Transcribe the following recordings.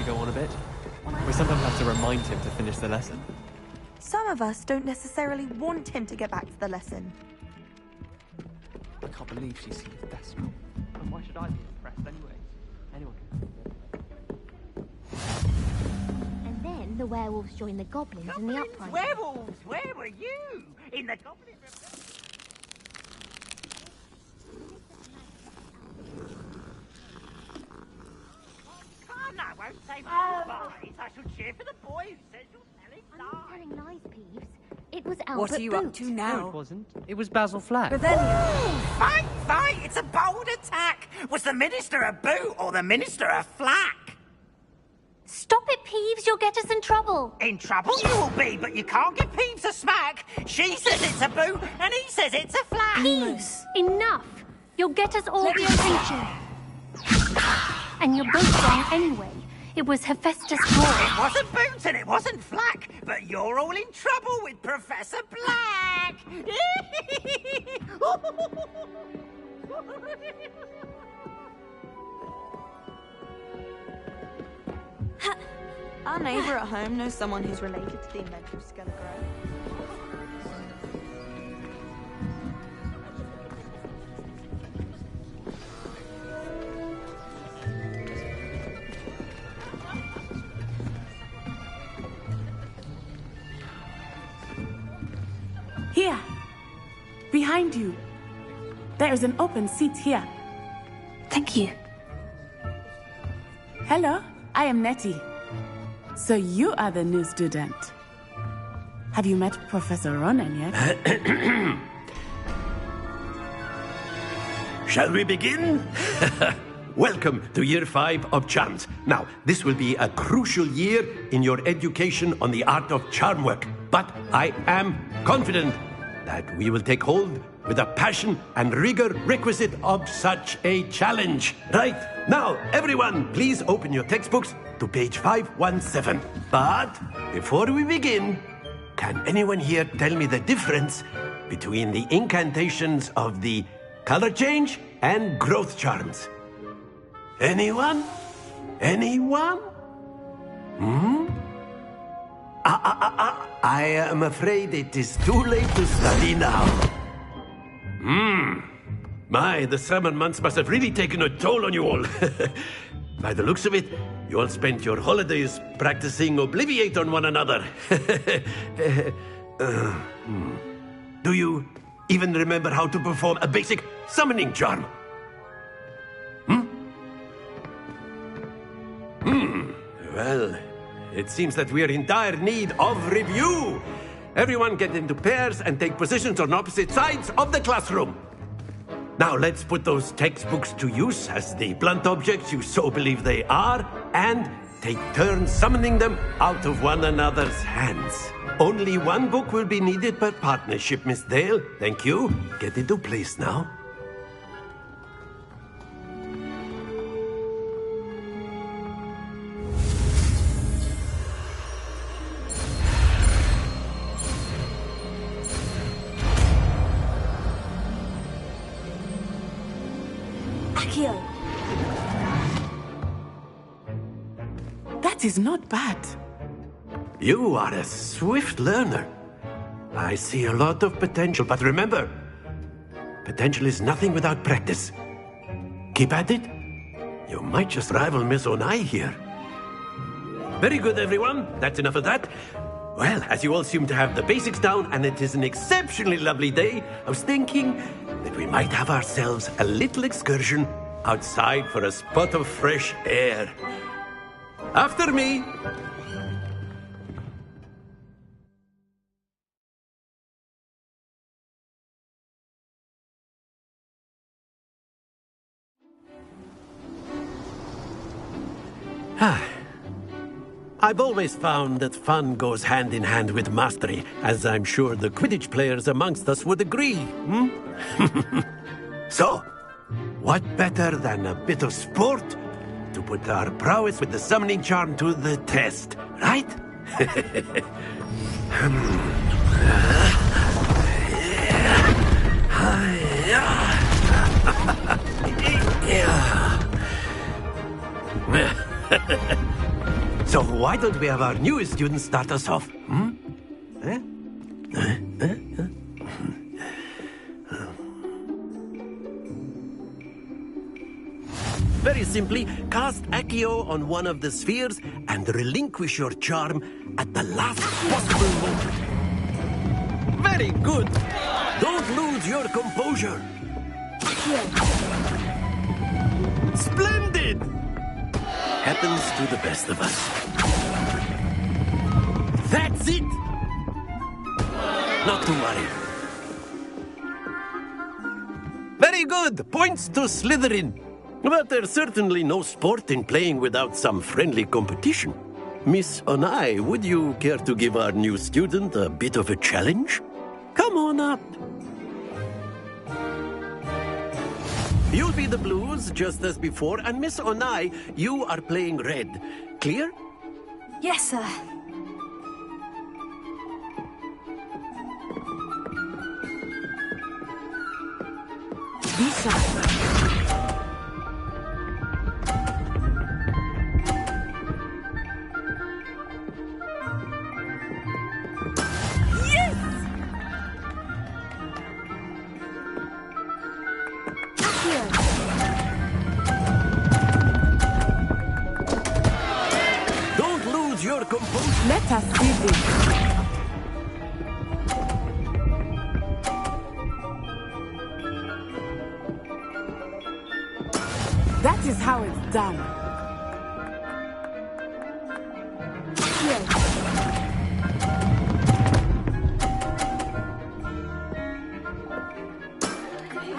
to go on a bit. We sometimes have to remind him to finish the lesson. Some of us don't necessarily want him to get back to the lesson. I can't believe she seems desperate. And why should I be impressed anyway? Anyone can. And then the werewolves join the goblins in the uprising. Werewolves! Where were you? In the goblin... Come on, I won't say my goodbyes. I shall cheer for the boy who says you're telling I'm lies. not telling lies, Peeves. It was Albert What are you up to No, it now? wasn't. It was Basil Flack. But then Fight, fight! It's a bold attack! Was the minister a boot or the minister a flack? Stop it, Peeves. You'll get us in trouble. In trouble you will be, but you can't give Peeves a smack. She says it's a boot, and he says it's a flack. Peeves, enough. You'll get us all the attention. And you're both wrong anyway. It was Hephaestus It Claw. wasn't boot and it wasn't flack, but you're all in trouble with Professor Black. our neighbour at home knows someone who's related to the inventor of Skelegram. Here. Behind you. There is an open seat here. Thank you. Hello, I am Nettie. So you are the new student. Have you met Professor Ronan yet? Shall we begin? Welcome to Year 5 of Charms. Now, this will be a crucial year in your education on the art of charm work. But I am confident that we will take hold with the passion and rigor requisite of such a challenge. Right, now, everyone, please open your textbooks to page 517. But before we begin, can anyone here tell me the difference between the incantations of the color change and growth charms? Anyone? Anyone? I am afraid it is too late to study now. My, the summer months must have really taken a toll on you all. By the looks of it, you all spent your holidays practicing Obliviate on one another. Do you even remember how to perform a basic summoning charm? Well, it seems that we are in dire need of review. Everyone get into pairs and take positions on opposite sides of the classroom. Now let's put those textbooks to use as the blunt objects you so believe they are, and take turns summoning them out of one another's hands. Only one book will be needed per partnership, Miss Dale. Thank you. Get into place now. That is not bad. You are a swift learner. I see a lot of potential, but remember, potential is nothing without practice. Keep at it. You might just rival Miss Onai here. Very good, everyone. That's enough of that. Well, as you all seem to have the basics down, and it is an exceptionally lovely day, I was thinking that we might have ourselves a little excursion outside for a spot of fresh air. After me. I've always found that fun goes hand in hand with mastery, as I'm sure the Quidditch players amongst us would agree. So, what better than a bit of sport to put our prowess with the summoning charm to the test, right? So why don't we have our newest student start us off? Eh? Very simply, cast Accio on one of the spheres and relinquish your charm at the last possible moment. Very good! Don't lose your composure. Splendid! Happens to the best of us. That's it! Not to worry. Very good! Points to Slytherin. But there's certainly no sport in playing without some friendly competition. Miss Onai, would you care to give our new student a bit of a challenge? Come on up. You'll be the blues, just as before, and Miss Onai, you are playing red. Clear? Yes, sir. Lisa. Don't lose your composure. Let us see this. That is how it's done.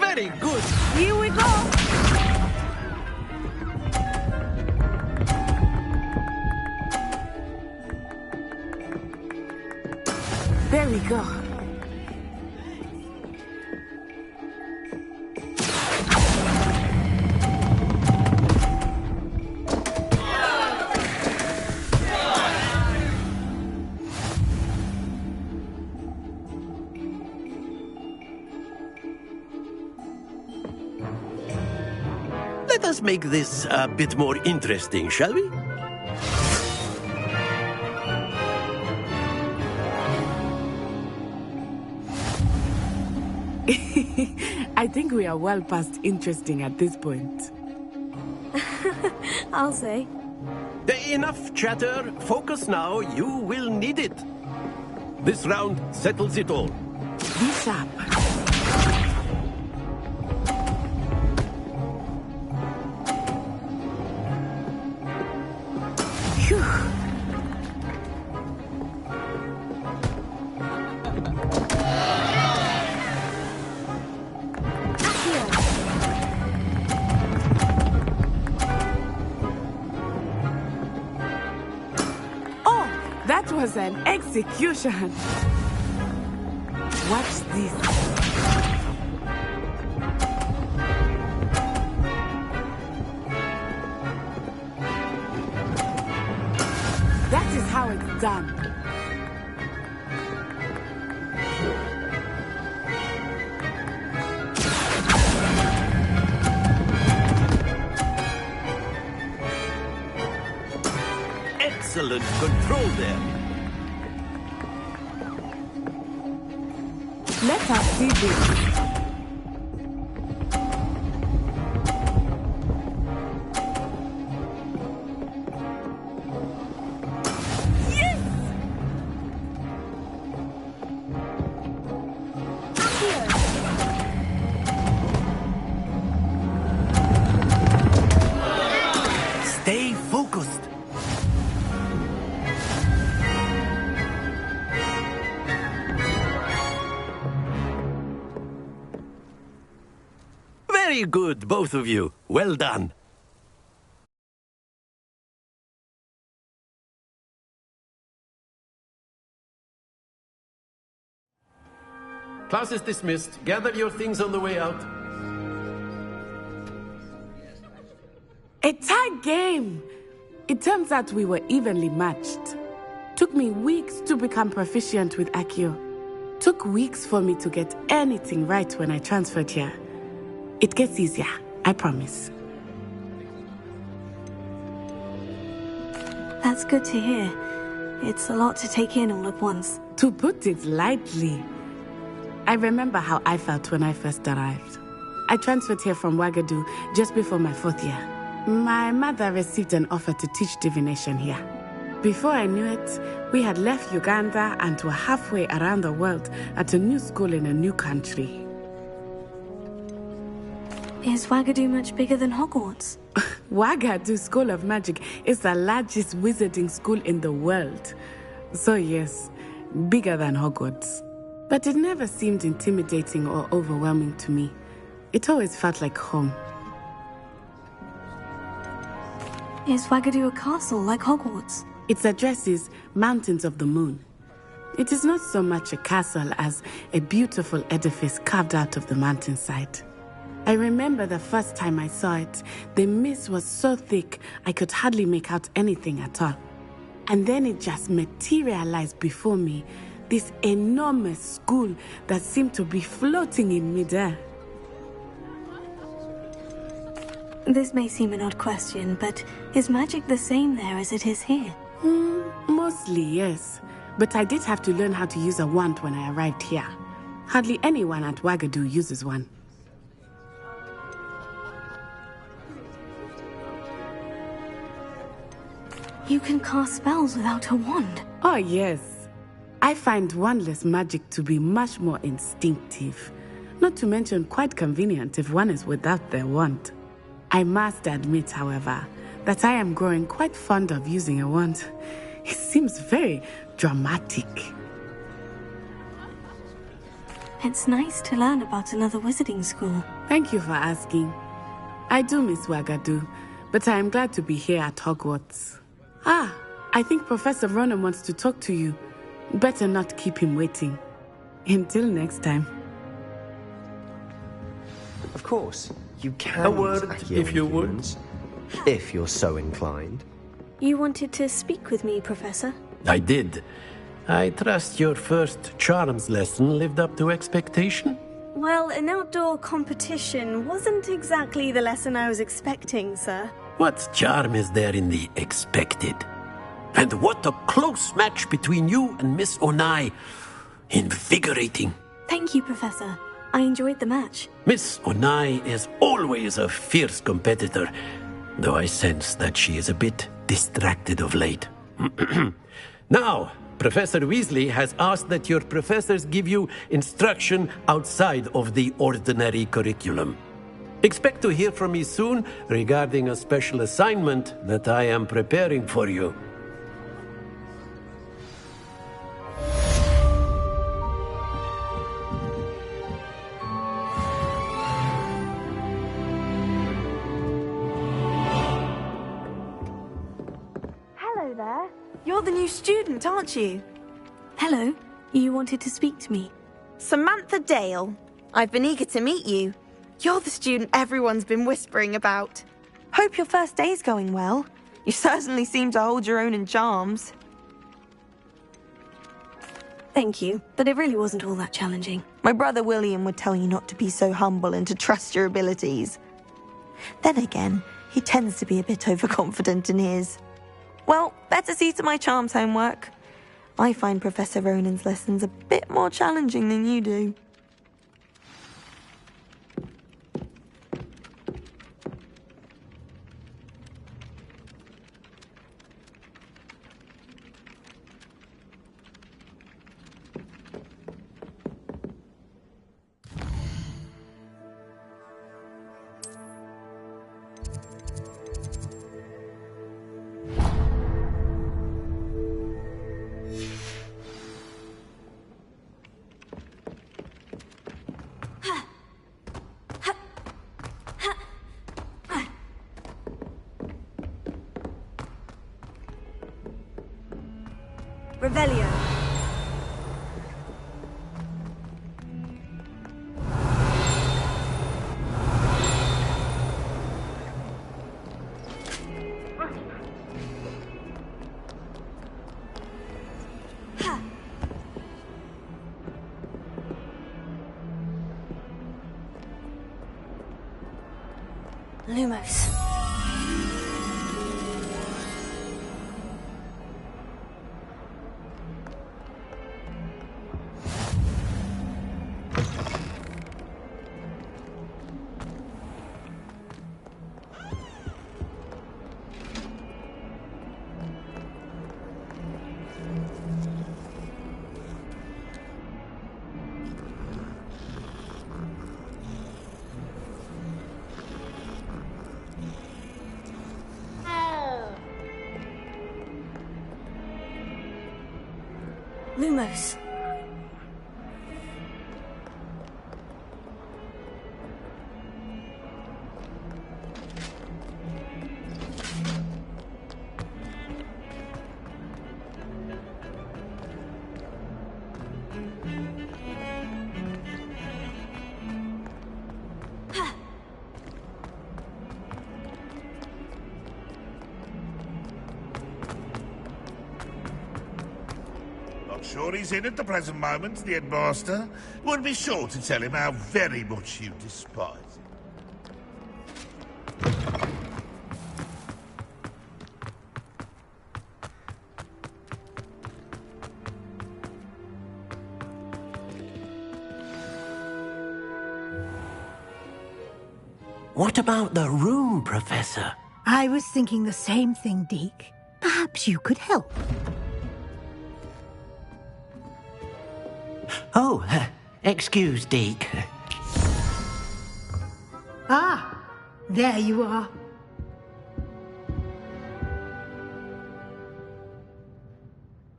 Very good. Here we go. There we go. Let us make this a bit more interesting, shall we? I think we are well past interesting at this point. I'll say. Enough chatter. Focus now. You will need it. This round settles it all. Be sharp. Phew. Oh, that was an execution. Watch this. That is how it's done. Excellent control there. Let us see this. Stay focused. Very good, both of you. Well done. Class is dismissed. Gather your things on the way out. A tight game. It turns out we were evenly matched. Took me weeks to become proficient with Accio. Took weeks for me to get anything right when I transferred here. It gets easier, I promise. That's good to hear. It's a lot to take in all at once. To put it lightly, I remember how I felt when I first arrived. I transferred here from Ouagadougou just before my 4th year. My mother received an offer to teach divination here. Before I knew it, we had left Uganda and were halfway around the world at a new school in a new country. Is Ouagadougou much bigger than Hogwarts? Ouagadougou School of Magic is the largest wizarding school in the world. So yes, bigger than Hogwarts. But it never seemed intimidating or overwhelming to me. It always felt like home. Is Ouagadougou a castle like Hogwarts? Its address is Mountains of the Moon. It is not so much a castle as a beautiful edifice carved out of the mountainside. I remember the first time I saw it, the mist was so thick I could hardly make out anything at all. And then it just materialized before me, this enormous school that seemed to be floating in midair. This may seem an odd question, but is magic the same there as it is here? Mostly, yes. But I did have to learn how to use a wand when I arrived here. Hardly anyone at Ouagadougou uses one. You can cast spells without a wand. Oh, yes. I find wandless magic to be much more instinctive. Not to mention quite convenient if one is without their wand. I must admit, however, that I am growing quite fond of using a wand. It seems very dramatic. It's nice to learn about another wizarding school. Thank you for asking. I do miss Ouagadougou, but I am glad to be here at Hogwarts. Ah, I think Professor Ronan wants to talk to you. Better not keep him waiting. Until next time. Of course, you can A word, use if you would. humans, if you're so inclined. You wanted to speak with me, Professor? I did. I trust your first charms lesson lived up to expectation? Well, an outdoor competition wasn't exactly the lesson I was expecting, sir. What charm is there in the expected? And what a close match between you and Miss Onai. Invigorating. Thank you, Professor. I enjoyed the match. Miss Onai is always a fierce competitor, though I sense that she is a bit distracted of late. Now, Professor Weasley has asked that your professors give you instruction outside of the ordinary curriculum. Expect to hear from me soon regarding a special assignment that I am preparing for you. Hello there. You're the new student, aren't you? Hello. You wanted to speak to me. Samantha Dale. I've been eager to meet you. You're the student everyone's been whispering about. Hope your first day's going well. You certainly seem to hold your own in charms. Thank you, but it really wasn't all that challenging. My brother William would tell you not to be so humble and to trust your abilities. Then again, he tends to be a bit overconfident in his. Well, better see to my charms homework. I find Professor Ronan's lessons a bit more challenging than you do. Revelio. Lumos. Lumos. Not sure he's in at the present moment, the headmaster. Would be sure to tell him how very much you despise him. What about the room, Professor? I was thinking the same thing, Deke. Perhaps you could help. Oh, excuse, Deke. Ah, there you are.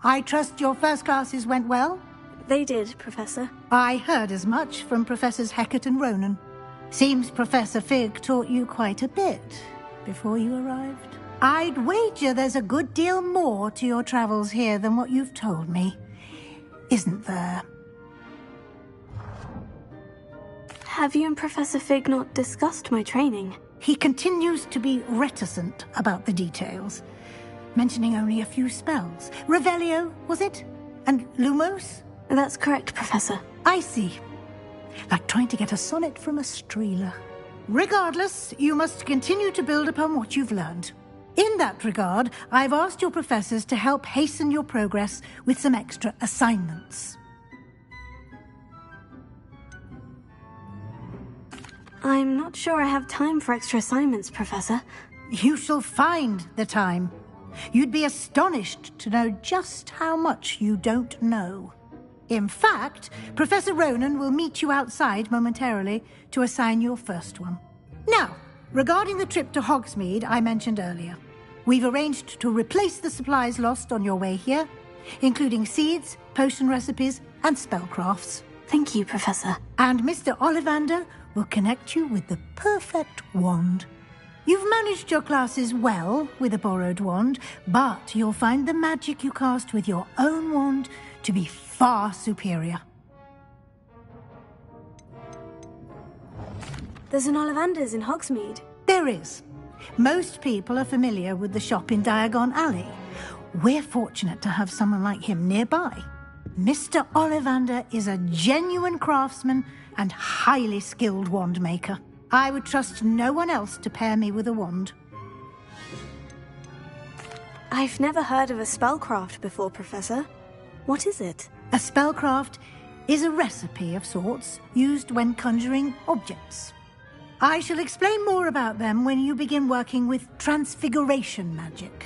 I trust your first classes went well? They did, Professor. I heard as much from Professors Hecat and Ronan. Seems Professor Fig taught you quite a bit before you arrived. I'd wager there's a good deal more to your travels here than what you've told me. Isn't there? Have you and Professor Fig not discussed my training? He continues to be reticent about the details, mentioning only a few spells. Revelio, was it? And Lumos? That's correct, Professor. I see. Like trying to get a sonnet from a streeler. Regardless, you must continue to build upon what you've learned. In that regard, I've asked your professors to help hasten your progress with some extra assignments. I'm not sure I have time for extra assignments, Professor. You shall find the time. You'd be astonished to know just how much you don't know. In fact, Professor Ronan will meet you outside momentarily to assign your first one. Now, regarding the trip to Hogsmeade I mentioned earlier, we've arranged to replace the supplies lost on your way here, including seeds, potion recipes, and spellcrafts. Thank you, Professor. And Mr. Ollivander will connect you with the perfect wand. You've managed your classes well with a borrowed wand, but you'll find the magic you cast with your own wand to be far superior. There's an Ollivander's in Hogsmeade. There is. Most people are familiar with the shop in Diagon Alley. We're fortunate to have someone like him nearby. Mr. Ollivander is a genuine craftsman and highly skilled wand maker. I would trust no one else to pair me with a wand. I've never heard of a spellcraft before, Professor. What is it? A spellcraft is a recipe of sorts used when conjuring objects. I shall explain more about them when you begin working with transfiguration magic.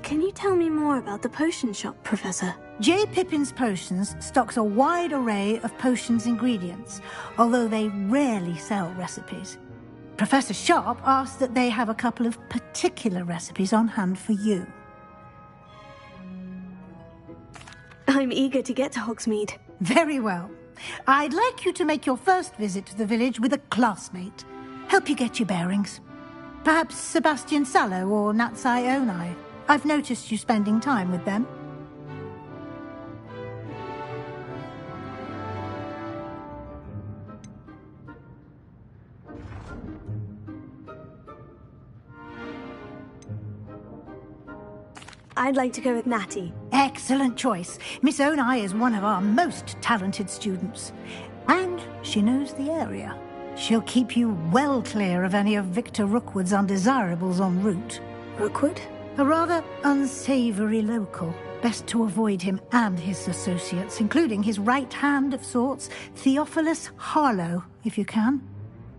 Can you tell me more about the potion shop, Professor? J. Pippin's Potions stocks a wide array of potions ingredients, although they rarely sell recipes. Professor Sharp asked that they have a couple of particular recipes on hand for you. I'm eager to get to Hogsmeade. Very well. I'd like you to make your first visit to the village with a classmate. Help you get your bearings. Perhaps Sebastian Sallow or Natsai Onai. I've noticed you spending time with them. I'd like to go with Natty. Excellent choice. Miss Onai is one of our most talented students. And she knows the area. She'll keep you well clear of any of Victor Rookwood's undesirables en route. Rookwood? A rather unsavoury local. Best to avoid him and his associates, including his right hand of sorts, Theophilus Harlow, if you can.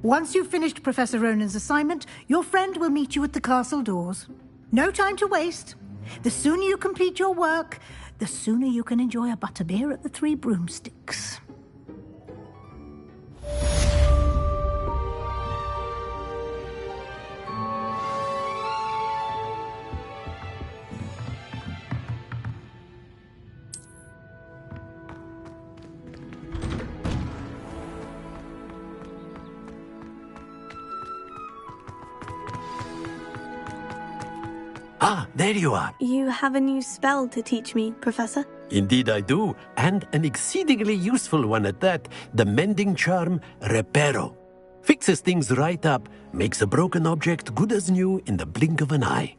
Once you've finished Professor Ronan's assignment, your friend will meet you at the castle doors. No time to waste. The sooner you complete your work, the sooner you can enjoy a butterbeer at the Three Broomsticks. Ah, there you are. You have a new spell to teach me, Professor? Indeed I do, and an exceedingly useful one at that. The mending charm, Reparo. Fixes things right up, makes a broken object good as new in the blink of an eye.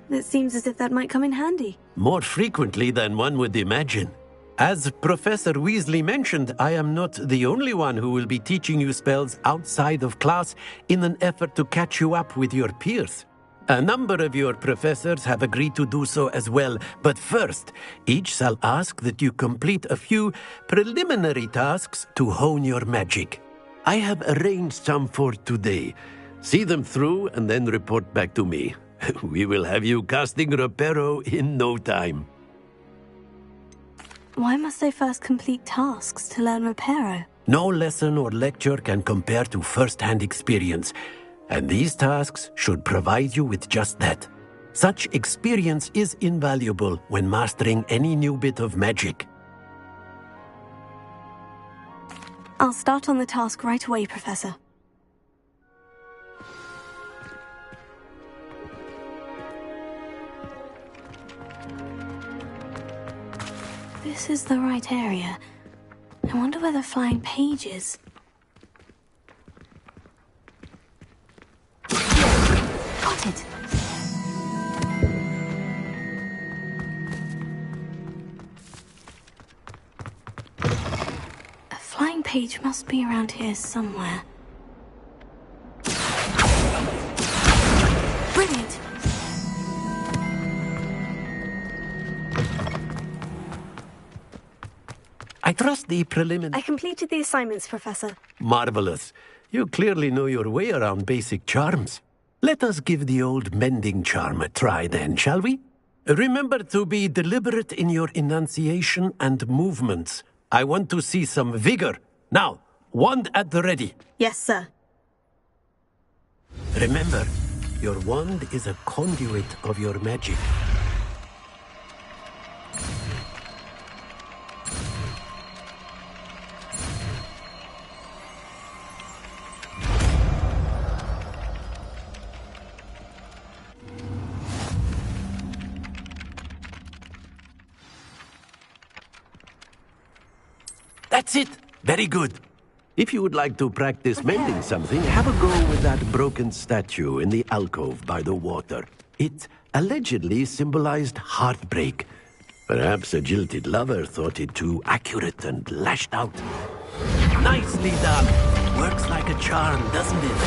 It seems as if that might come in handy. More frequently than one would imagine. As Professor Weasley mentioned, I am not the only one who will be teaching you spells outside of class in an effort to catch you up with your peers. A number of your professors have agreed to do so as well, but first, each shall ask that you complete a few preliminary tasks to hone your magic. I have arranged some for today. See them through and then report back to me. We will have you casting Reparo in no time. Why must I first complete tasks to learn Reparo? No lesson or lecture can compare to first-hand experience, and these tasks should provide you with just that. Such experience is invaluable when mastering any new bit of magic. I'll start on the task right away, Professor. This is the right area. I wonder where the flying page is. Got it. A flying page must be around here somewhere. Brilliant. I trust the preliminary... I completed the assignments, Professor. Marvelous. You clearly know your way around basic charms. Let us give the old mending charm a try then, shall we? Remember to be deliberate in your enunciation and movements. I want to see some vigor. Now, wand at the ready. Yes, sir. Remember, your wand is a conduit of your magic. That's it. Very good. If you would like to practice mending something, have a go with that broken statue in the alcove by the water. It allegedly symbolized heartbreak. Perhaps a jilted lover thought it too accurate and lashed out. Nicely done. Works like a charm, doesn't it?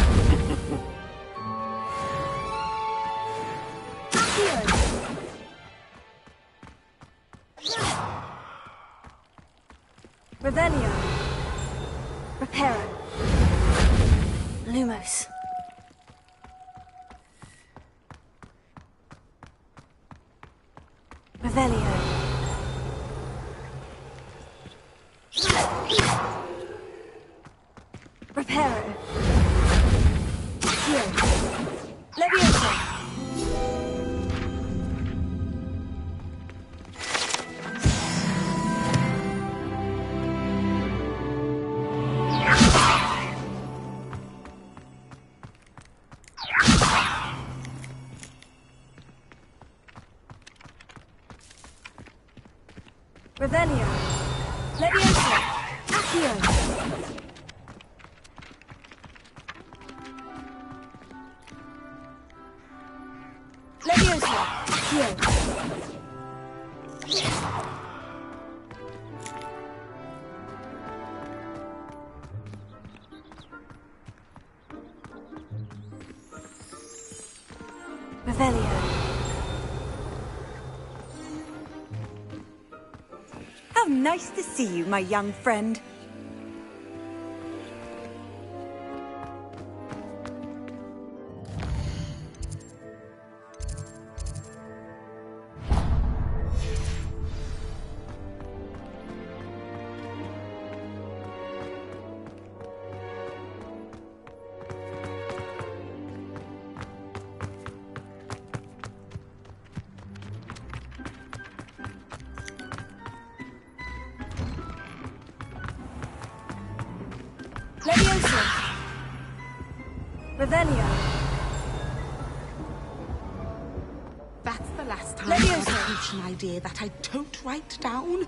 Revelio. Reparo. Lumos. Revelio. Reparo. Accio. Leviosa. Revelio. Leviosa. Accio. Leviosa. Accio. Revelio. How nice to see you, my young friend. Leviosa. Revelio. that I have a potion idea that I don't write down?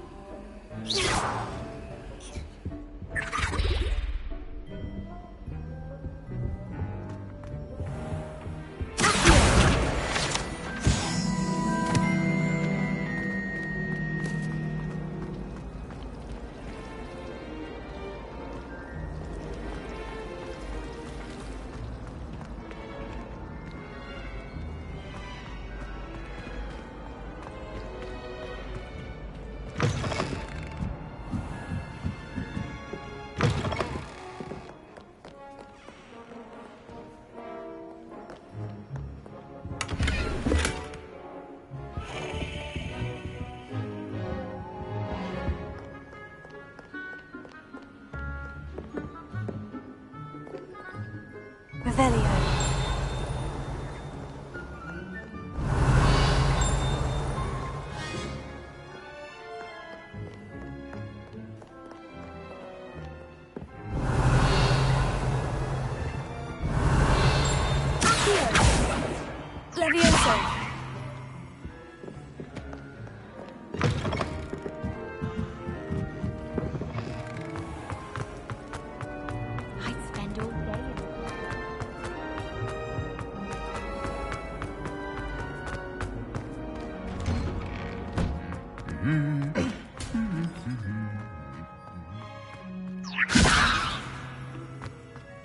Revelio. Levioso. I'd spend all day.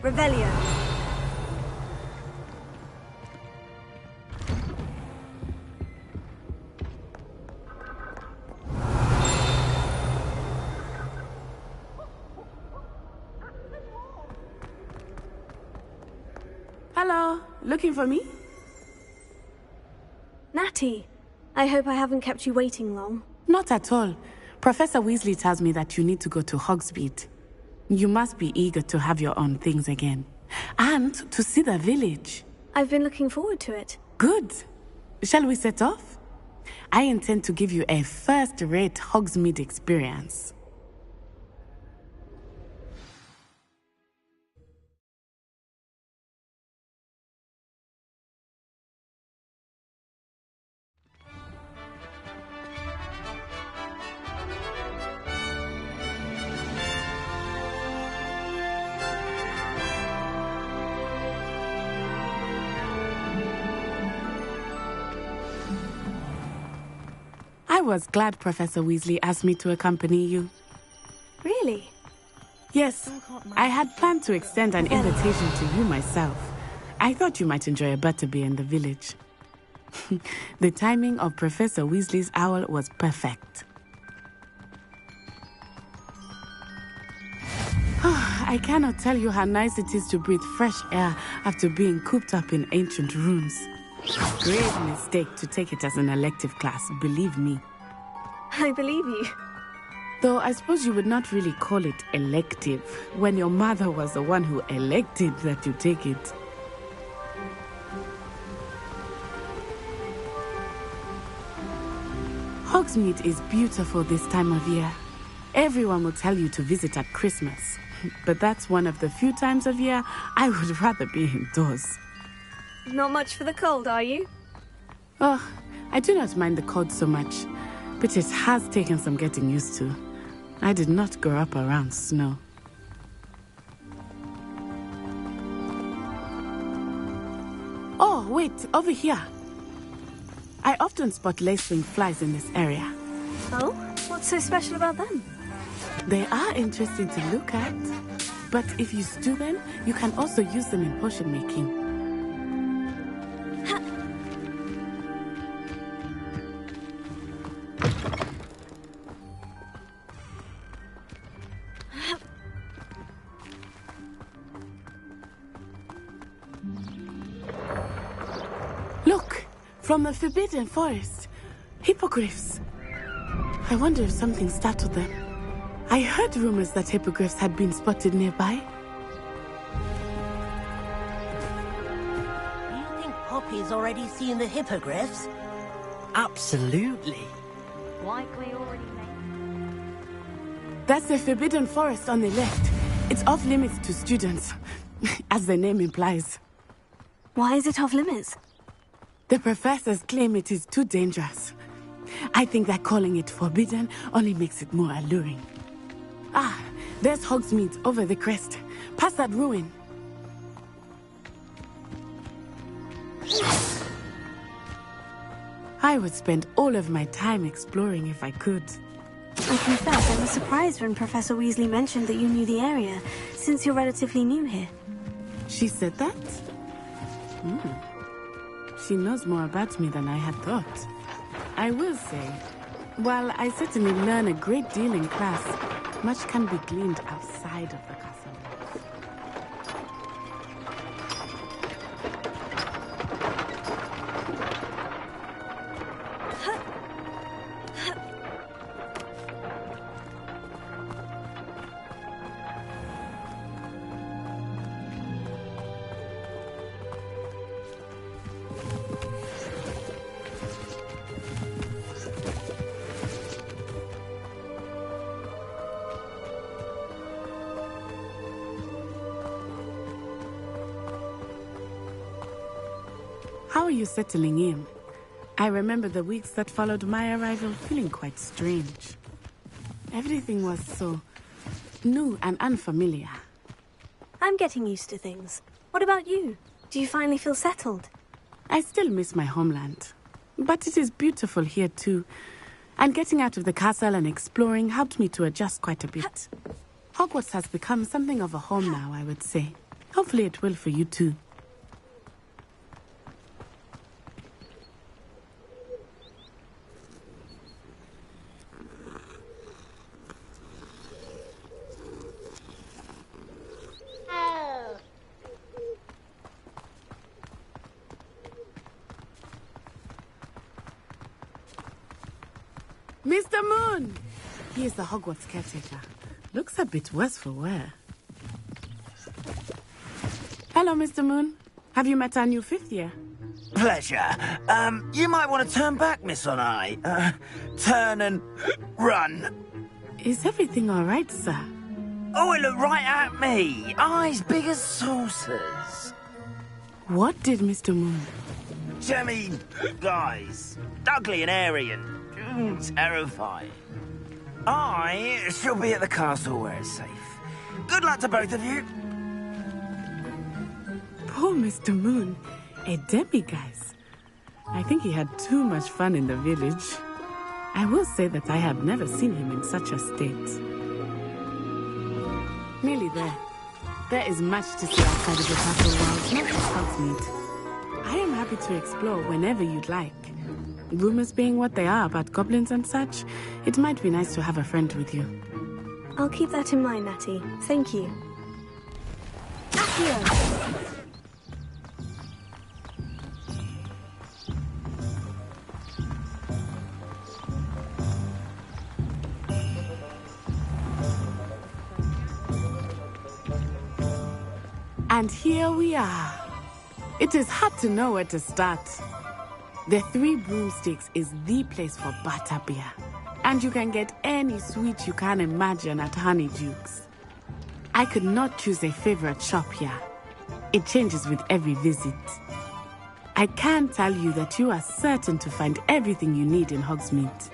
Revelio. Hello, looking for me? Natty, I hope I haven't kept you waiting long. Not at all. Professor Weasley tells me that you need to go to Hogsmeade. You must be eager to have your own things again. And to see the village. I've been looking forward to it. Good. Shall we set off? I intend to give you a first-rate Hogsmeade experience. I was glad Professor Weasley asked me to accompany you. Really? Yes, I had planned to extend an invitation to you myself. I thought you might enjoy a butterbeer in the village. The timing of Professor Weasley's owl was perfect. I cannot tell you how nice it is to breathe fresh air after being cooped up in ancient rooms. Grave mistake to take it as an elective class, believe me. I believe you. Though I suppose you would not really call it elective when your mother was the one who elected that you take it. Hogsmeade is beautiful this time of year. Everyone will tell you to visit at Christmas. But that's one of the few times of year I would rather be indoors. Not much for the cold, are you? Oh, I do not mind the cold so much, but it has taken some getting used to. I did not grow up around snow. Oh, wait, over here. I often spot lacewing flies in this area. Oh? What's so special about them? They are interesting to look at, but if you stew them, you can also use them in potion making. Look, from the Forbidden Forest, hippogriffs. I wonder if something startled them. I heard rumors that hippogriffs had been spotted nearby. Do you think Poppy's already seen the hippogriffs? Absolutely. Like we already know. That's the Forbidden Forest on the left. It's off limits to students, as the name implies. Why is it off limits? The professors claim it is too dangerous. I think that calling it forbidden only makes it more alluring. Ah, there's Hogsmeade over the crest. Past that ruin. I would spend all of my time exploring if I could. I confess I was surprised when Professor Weasley mentioned that you knew the area, since you're relatively new here. She said that? She knows more about me than I had thought. I will say, while I certainly learn a great deal in class, much can be gleaned outside of the castle walls. How are you settling in? I remember the weeks that followed my arrival feeling quite strange. Everything was so new and unfamiliar. I'm getting used to things. What about you? Do you finally feel settled? I still miss my homeland. But it is beautiful here too. And getting out of the castle and exploring helped me to adjust quite a bit. Hogwarts has become something of a home now, I would say. Hopefully it will for you too. Mr. Moon! He is the Hogwarts caretaker. Looks a bit worse for wear. Hello, Mr. Moon. Have you met our new fifth year? Pleasure. You might want to turn back, Miss Onai. Turn and run. Is everything all right, sir? Oh, it looked right at me. Eyes big as saucers. What did Mr. Moon? I mean, guys, ugly and airy and terrifying. I shall be at the castle where it's safe. Good luck to both of you. Poor Mr. Moon. A demiguise. I think he had too much fun in the village. I will say that I have never seen him in such a state. Nearly there. There is much to see outside of the castle walls, not just Hogsmeade. I am happy to explore whenever you'd like. Rumors being what they are about goblins and such, it might be nice to have a friend with you. I'll keep that in mind, Natty. Thank you. Accio! And here we are. It is hard to know where to start. The Three Broomsticks is the place for butterbeer. And you can get any sweet you can imagine at Honeyduke's. I could not choose a favorite shop here. It changes with every visit. I can tell you that you are certain to find everything you need in Hogsmeade.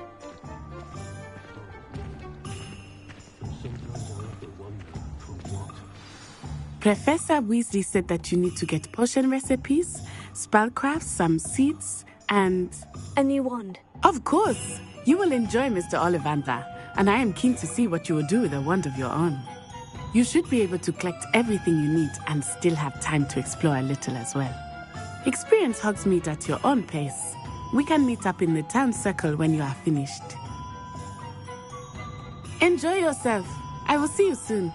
Professor Weasley said that you need to get potion recipes, spellcrafts, some seeds, and... a new wand. Of course! You will enjoy Mr. Ollivander, and I am keen to see what you will do with a wand of your own. You should be able to collect everything you need and still have time to explore a little as well. Experience Hogsmeade at your own pace. We can meet up in the town circle when you are finished. Enjoy yourself. I will see you soon.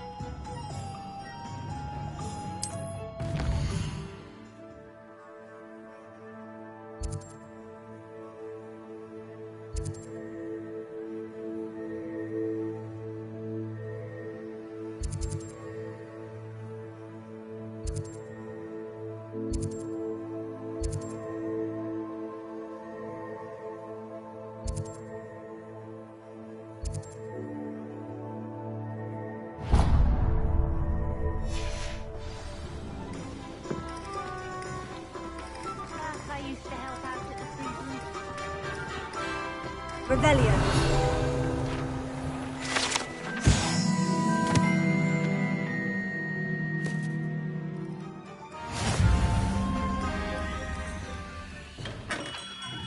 Revelio.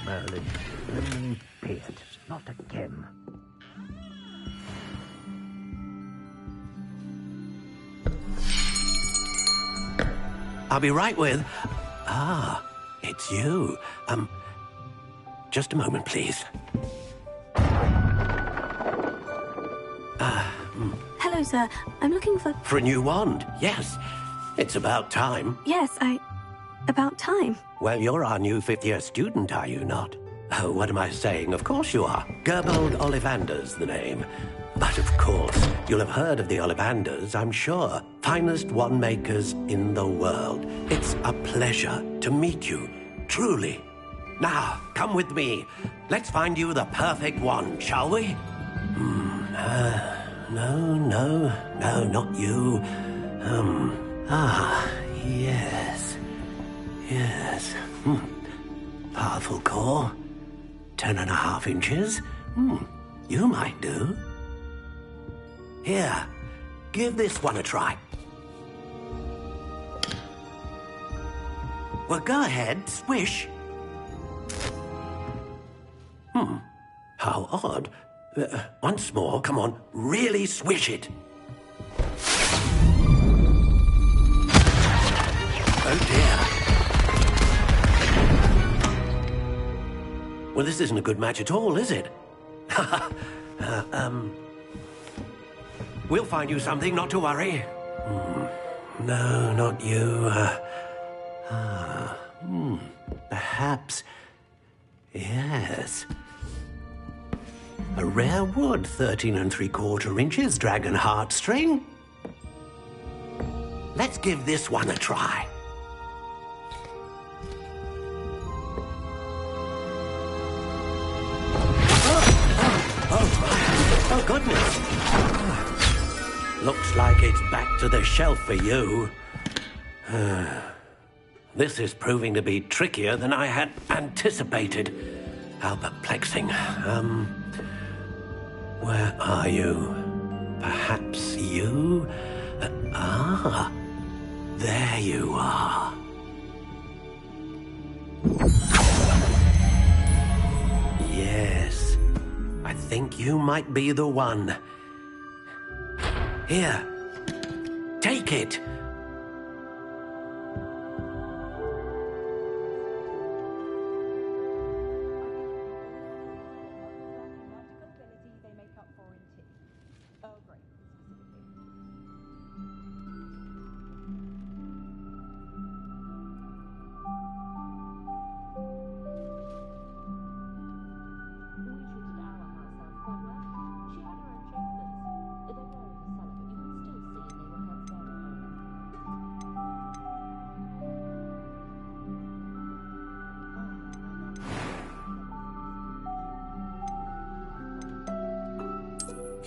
Merlin, pay it. Not again. I'll be right with... Ah, it's you. Just a moment, please. Hello, sir. I'm looking for... For a new wand, yes. It's about time. Yes, about time. Well, you're our new fifth-year student, are you not? Oh, what am I saying? Of course you are. Gerbold Ollivander's the name. But of course, you'll have heard of the Ollivanders, I'm sure. Finest wand makers in the world. It's a pleasure to meet you, truly. Now, come with me. Let's find you the perfect wand, shall we? No, not you. Yes. Powerful core. 10.5 inches. You might do. Here, give this one a try. Well, go ahead, swish. How odd. Once more, come on, really swish it. Oh dear. Well, this isn't a good match at all, is it? We'll find you something, not to worry. No, not you. Perhaps... Yes. A rare wood, 13 3/4 inches, dragon heartstring. Let's give this one a try. Oh, goodness. Looks like it's back to the shelf for you. This is proving to be trickier than I had anticipated. How perplexing. Where are you? Perhaps you? There you are. Yes, I think you might be the one. Here, take it.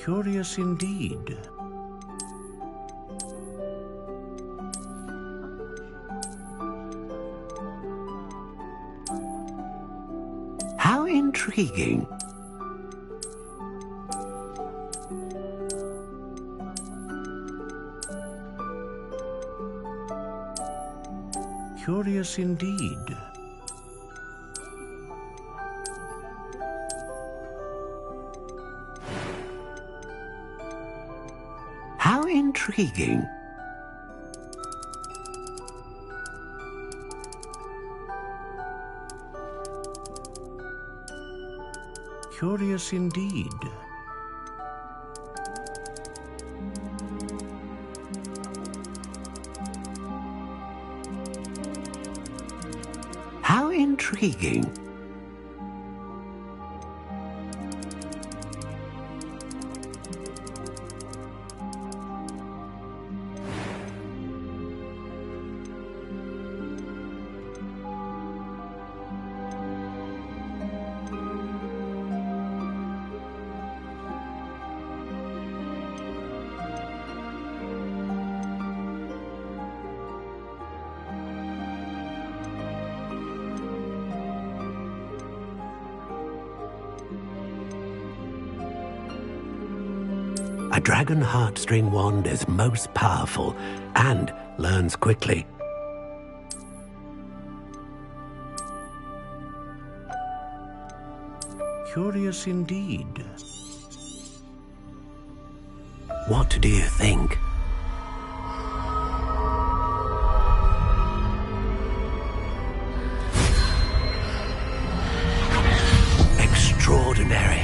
Curious indeed. How intriguing. Curious indeed. How intriguing. Curious indeed. How intriguing. A dragon heartstring wand is most powerful and learns quickly. Curious indeed. What do you think? Extraordinary.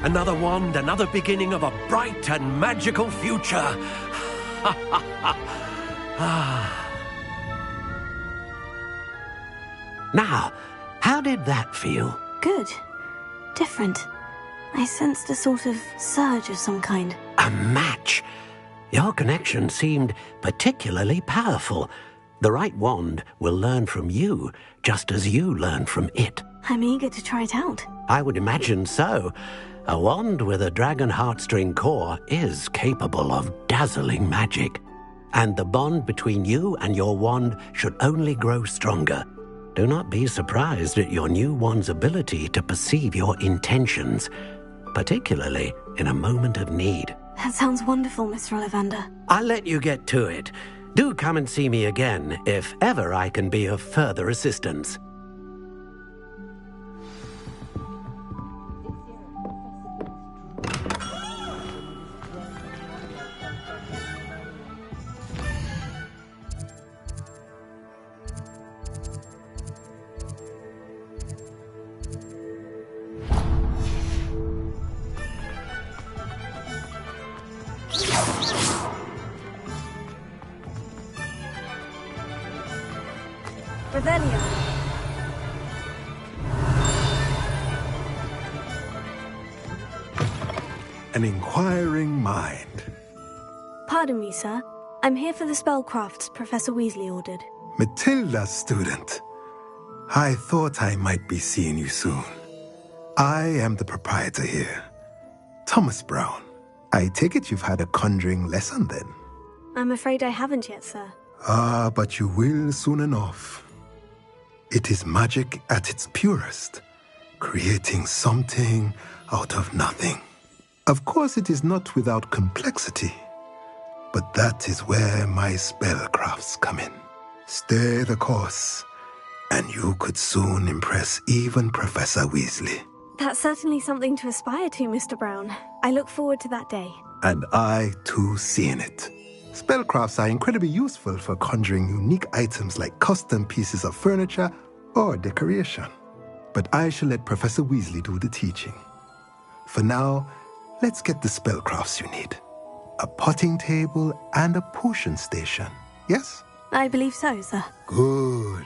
Another wand, another beginning of a bright and magical future. Now, how did that feel? Good. Different. I sensed a sort of surge of some kind. A match. Your connection seemed particularly powerful. The right wand will learn from you, just as you learn from it. I'm eager to try it out. I would imagine so. A wand with a dragon heartstring core is capable of dazzling magic. And the bond between you and your wand should only grow stronger. Do not be surprised at your new wand's ability to perceive your intentions, particularly in a moment of need. That sounds wonderful, Mr. Ollivander. I'll let you get to it. Do come and see me again if ever I can be of further assistance. Revelio. An inquiring mind. Pardon me, sir. I'm here for the spellcrafts Professor Weasley ordered. Matilda's student. I thought I might be seeing you soon. I am the proprietor here, Thomas Brown. I take it you've had a conjuring lesson then? I'm afraid I haven't yet, sir. Ah, but you will soon enough. It is magic at its purest, creating something out of nothing. Of course, it is not without complexity, but that is where my spellcrafts come in. Stay the course, and you could soon impress even Professor Weasley. That's certainly something to aspire to, Mr. Brown. I look forward to that day. And I, too, seeing it. Spellcrafts are incredibly useful for conjuring unique items like custom pieces of furniture or decoration. But I shall let Professor Weasley do the teaching. For now, let's get the spellcrafts you need. A potting table and a potion station, yes? I believe so, sir. Good.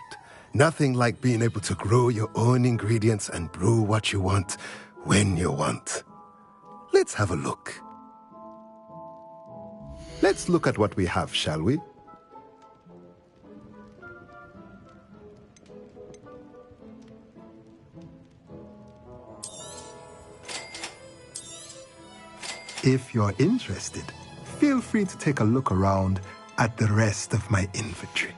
Nothing like being able to grow your own ingredients and brew what you want when you want. Let's have a look. Let's look at what we have, shall we? If you're interested, feel free to take a look around at the rest of my inventory.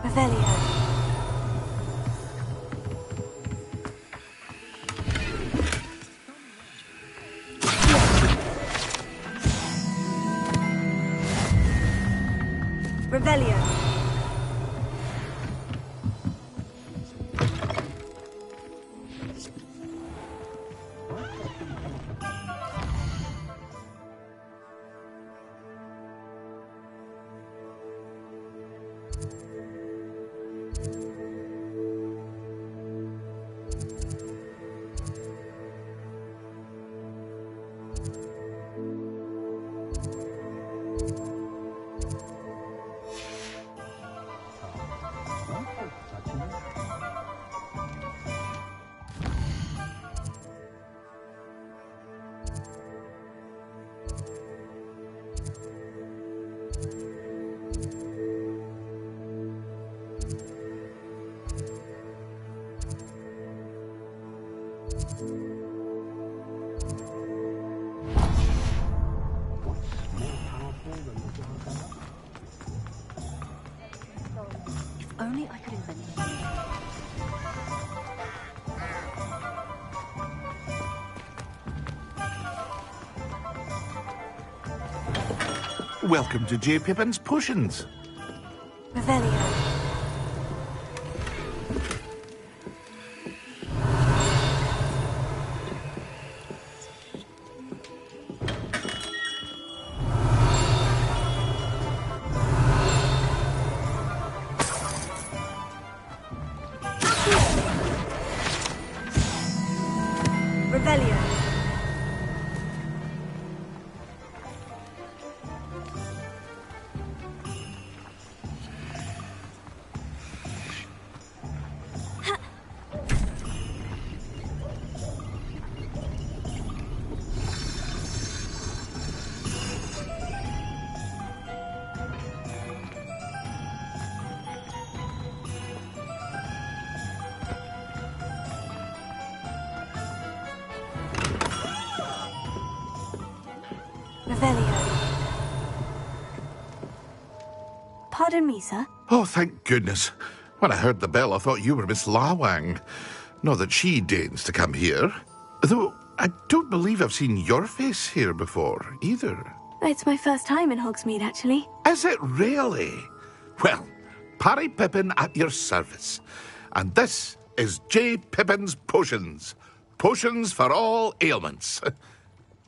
Revelio. Revelio. only I could invent Welcome to J. Pippin's Potions. Revelio. Revelio. Revelio. Pardon me, sir. Oh, thank goodness. When I heard the bell, I thought you were Miss Lawang. Not that she deigns to come here. Though I don't believe I've seen your face here before, either. It's my first time in Hogsmeade, actually. Is it really? Well, Parry Pippin at your service. And this is J. Pippin's Potions. Potions for all ailments.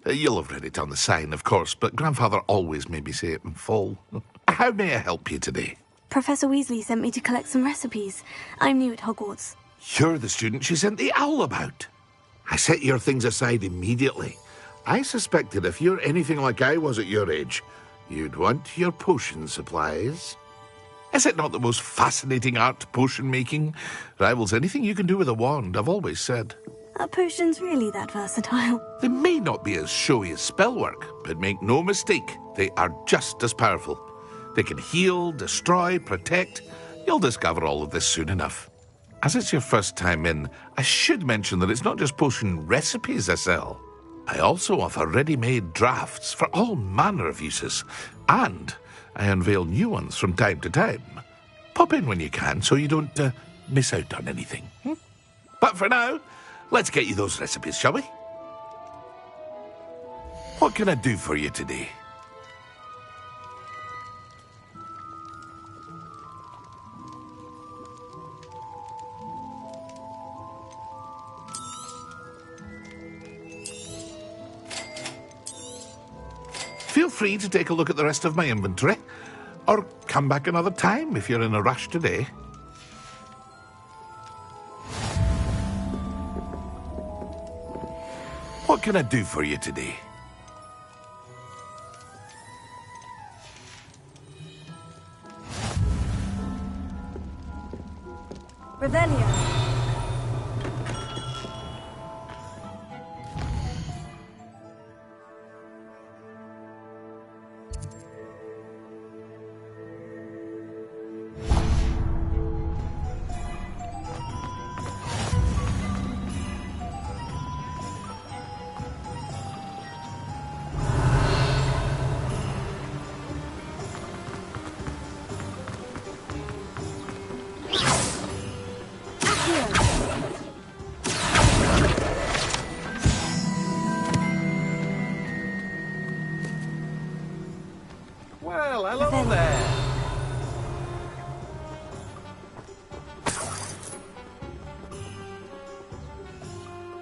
You'll have read it on the sign, of course, but Grandfather always made me say it in full. How may I help you today? Professor Weasley sent me to collect some recipes. I'm new at Hogwarts. You're the student she sent the owl about. I set your things aside immediately. I suspected if you're anything like I was at your age, you'd want your potion supplies. Is it not the most fascinating art, potion making? Rivals anything you can do with a wand, I've always said. Are potions really that versatile? They may not be as showy as spellwork, but make no mistake, they are just as powerful. They can heal, destroy, protect. You'll discover all of this soon enough. As it's your first time in, I should mention that it's not just potion recipes I sell. I also offer ready-made drafts for all manner of uses, and I unveil new ones from time to time. Pop in when you can so you don't miss out on anything. But for now, let's get you those recipes, shall we? What can I do for you today? Feel free to take a look at the rest of my inventory, or come back another time if you're in a rush today. What can I do for you today? Revelio. Well, hello there.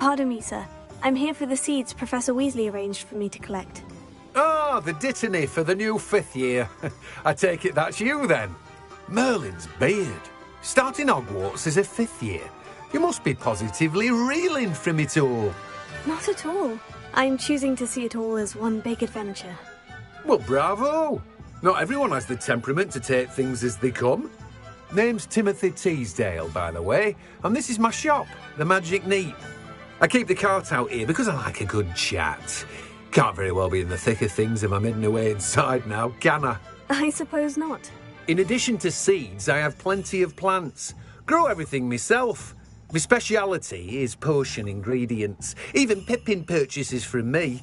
Pardon me, sir. I'm here for the seeds Professor Weasley arranged for me to collect. Ah, the dittany for the new 5th year. I take it that's you, then. Merlin's beard. Starting Hogwarts as a 5th year. You must be positively reeling from it all. Not at all. I'm choosing to see it all as one big adventure. Well, bravo. Not everyone has the temperament to take things as they come. Name's Timothy Teasdale, by the way, and this is my shop, the Magic Neat. I keep the cart out here because I like a good chat. Can't very well be in the thick of things if I'm hidden away inside now, can I? I suppose not. In addition to seeds, I have plenty of plants. Grow everything myself. My speciality is potion ingredients. Even Pippin purchases from me.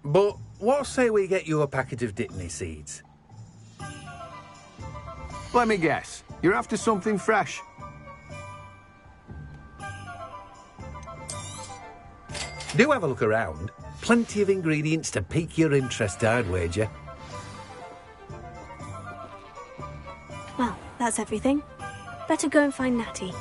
But what say we get you a packet of dittany seeds? Let me guess. You're after something fresh. Do have a look around. Plenty of ingredients to pique your interest, I'd wager. Well, that's everything. Better go and find Natty.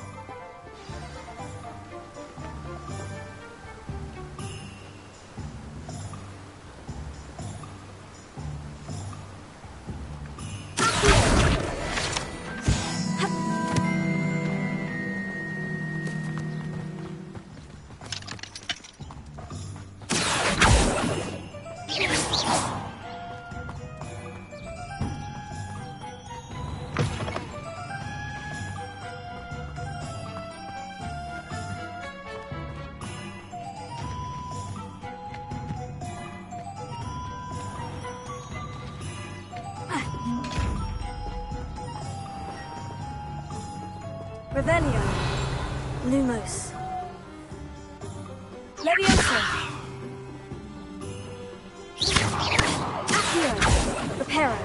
Revelio. Lumos. Levioso. Accio. Reparo.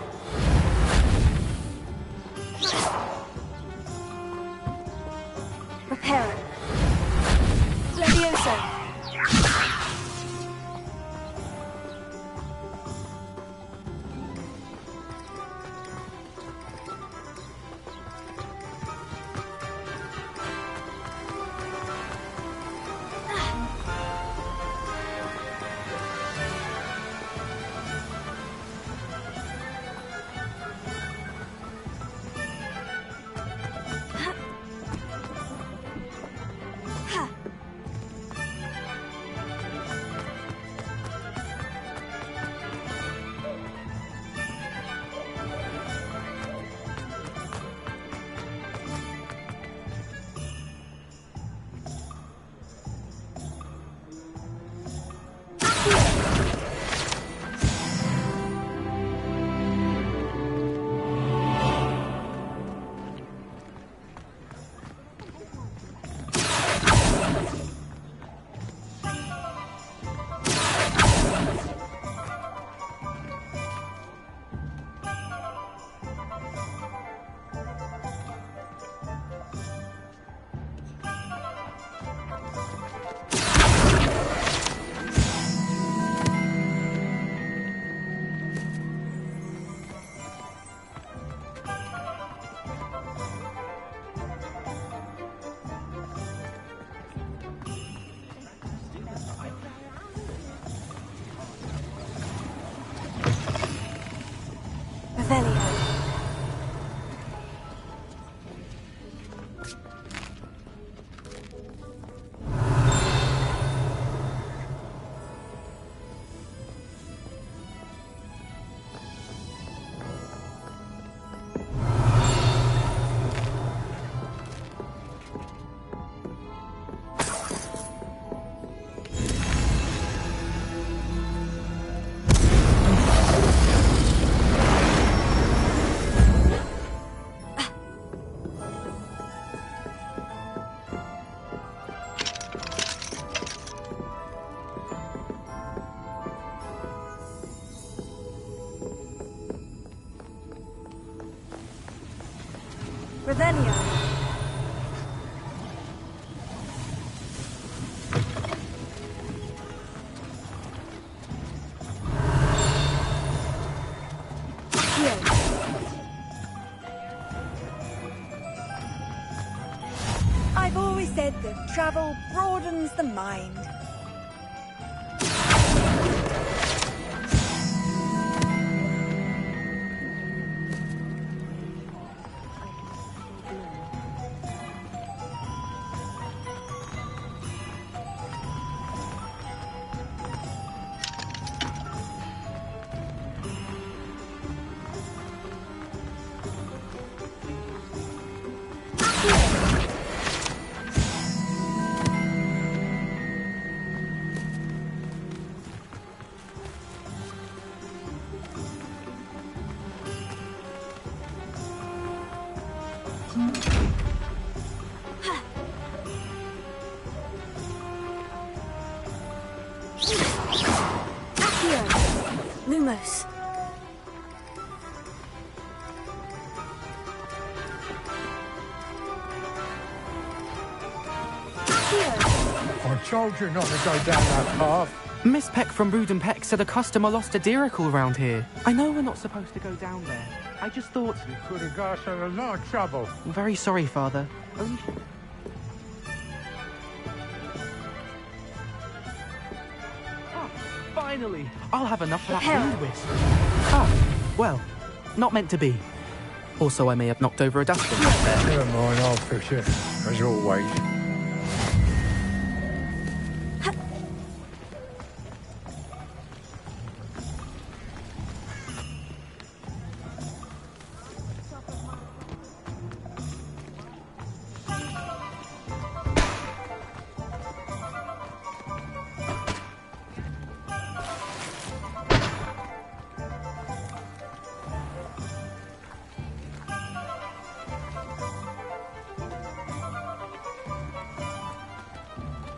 Reparo. Levioso. Revelio. Revelio. I've always said that travel broadens the mind. Accio. Lumos. I told you not to go down that path. Miss Peck from Brood and Peck said a customer lost a deeracle around here. I know we're not supposed to go down there. I just thought... You could have got us in a lot of trouble. I'm very sorry, Father. Only... Oh, finally! I'll have enough for that wind whisk. Ah, well, not meant to be. Also, I may have knocked over a dustbin back there. Never mind, I'll fix it, as always.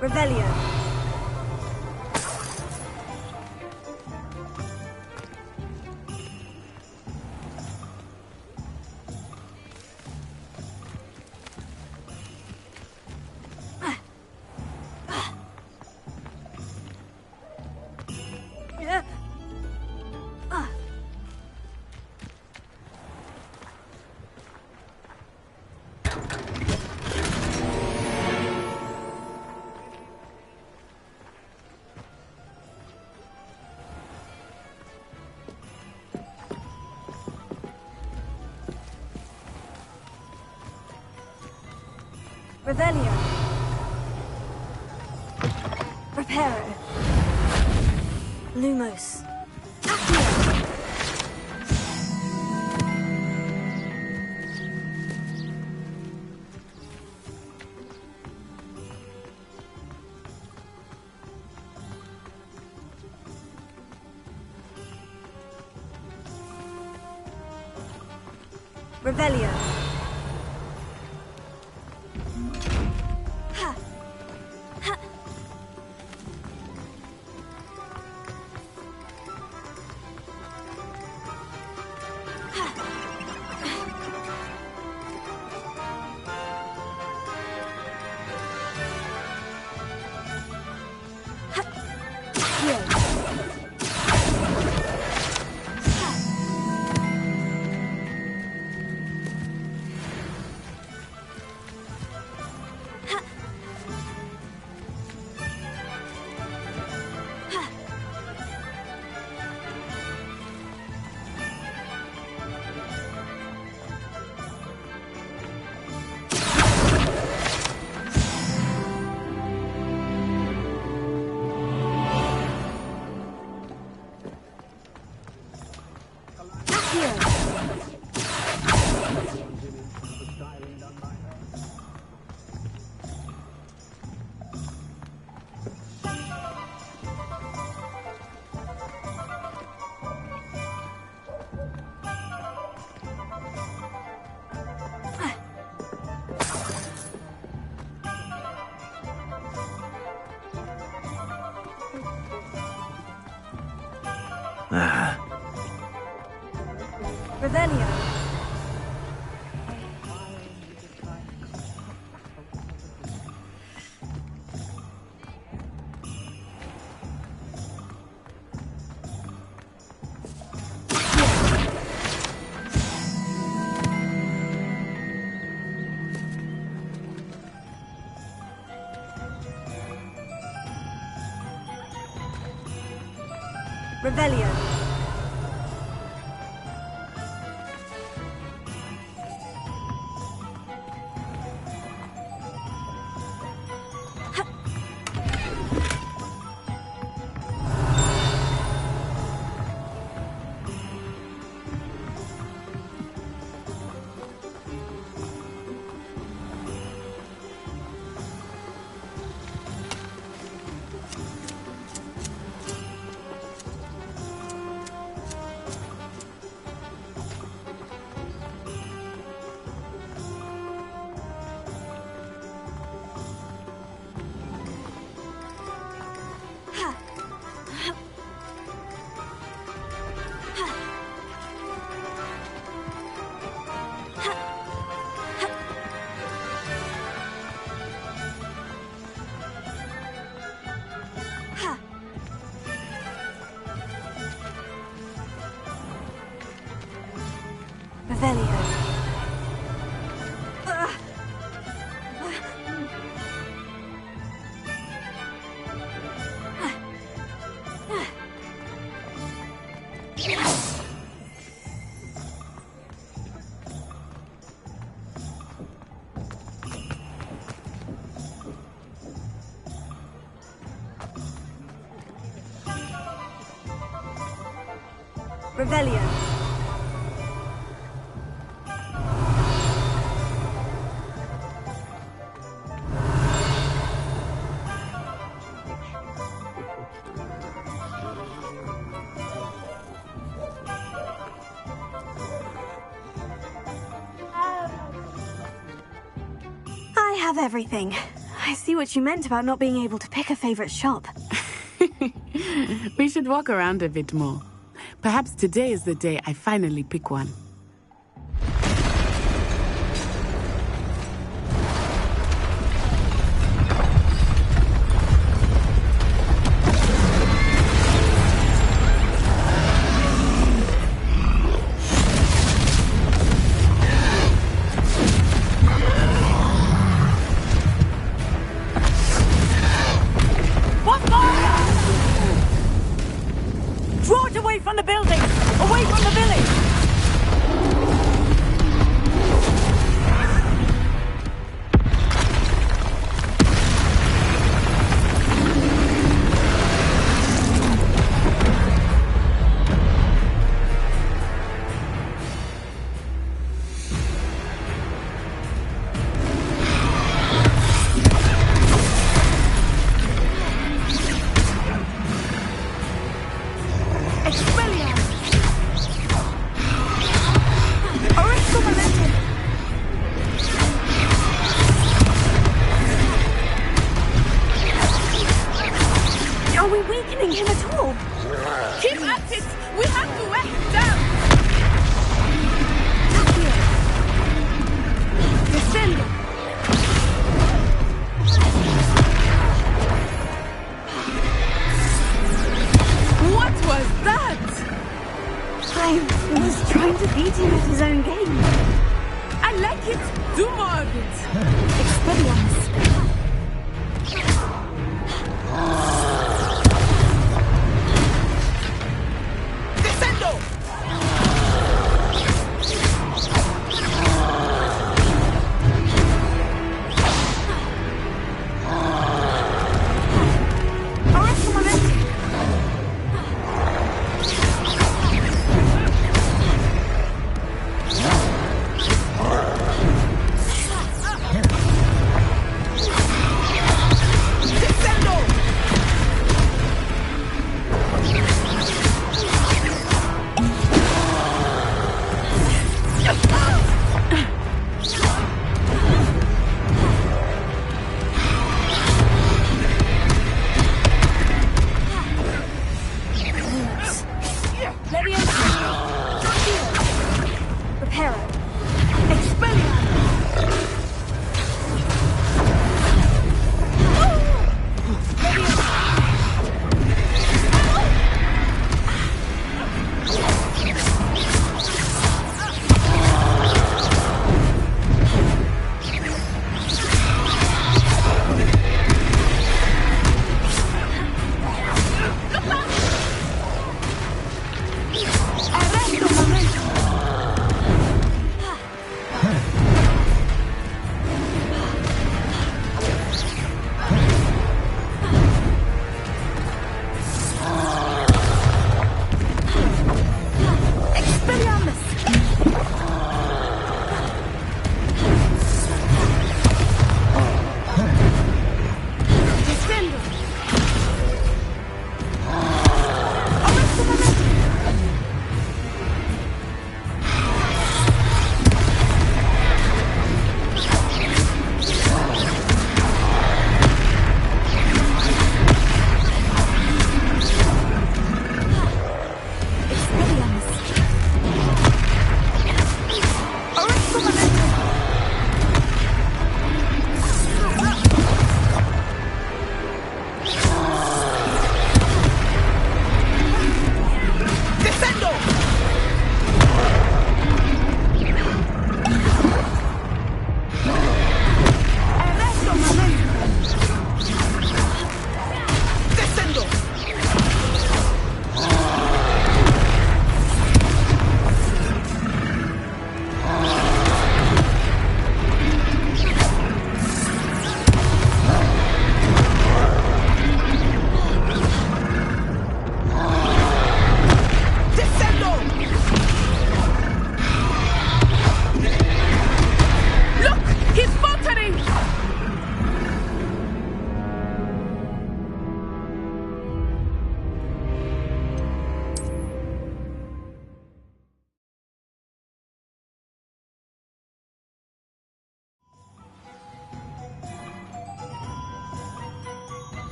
Revelio. Revelio. Reparo. Lumos. Accio. Revelio. Revelio. Revelio. Revelio. I have everything. I see what you meant about not being able to pick a favorite shop. We should walk around a bit more. Perhaps today is the day I finally pick one. Draw it away from the building! Away from the village! Are we weakening him at all? Keep at it! We have to wear him down! Descend! What was that? I was trying to beat him at his own game. I like it! Do more of it! Expelliarmus.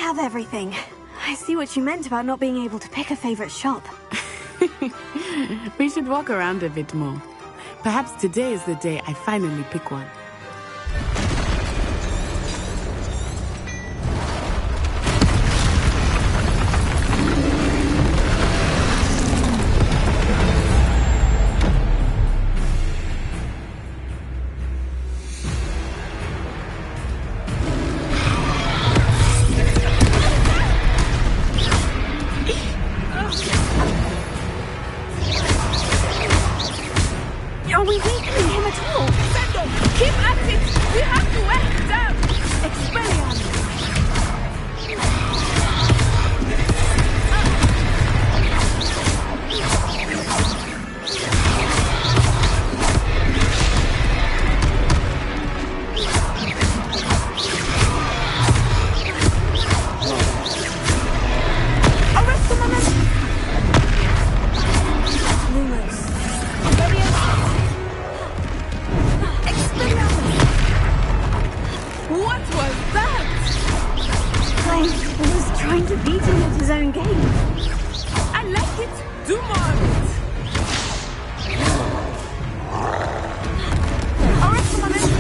have everything. I see what you meant about not being able to pick a favorite shop. We should walk around a bit more. Perhaps today is the day I finally pick one. Are we weakening him at all? Keep at it! We have to wear him down! Expelliarmus! Arrest the momentum! Lumos. What was that? I was trying to beat him at his own game. I like it. Do more of it. Arrest the momentum!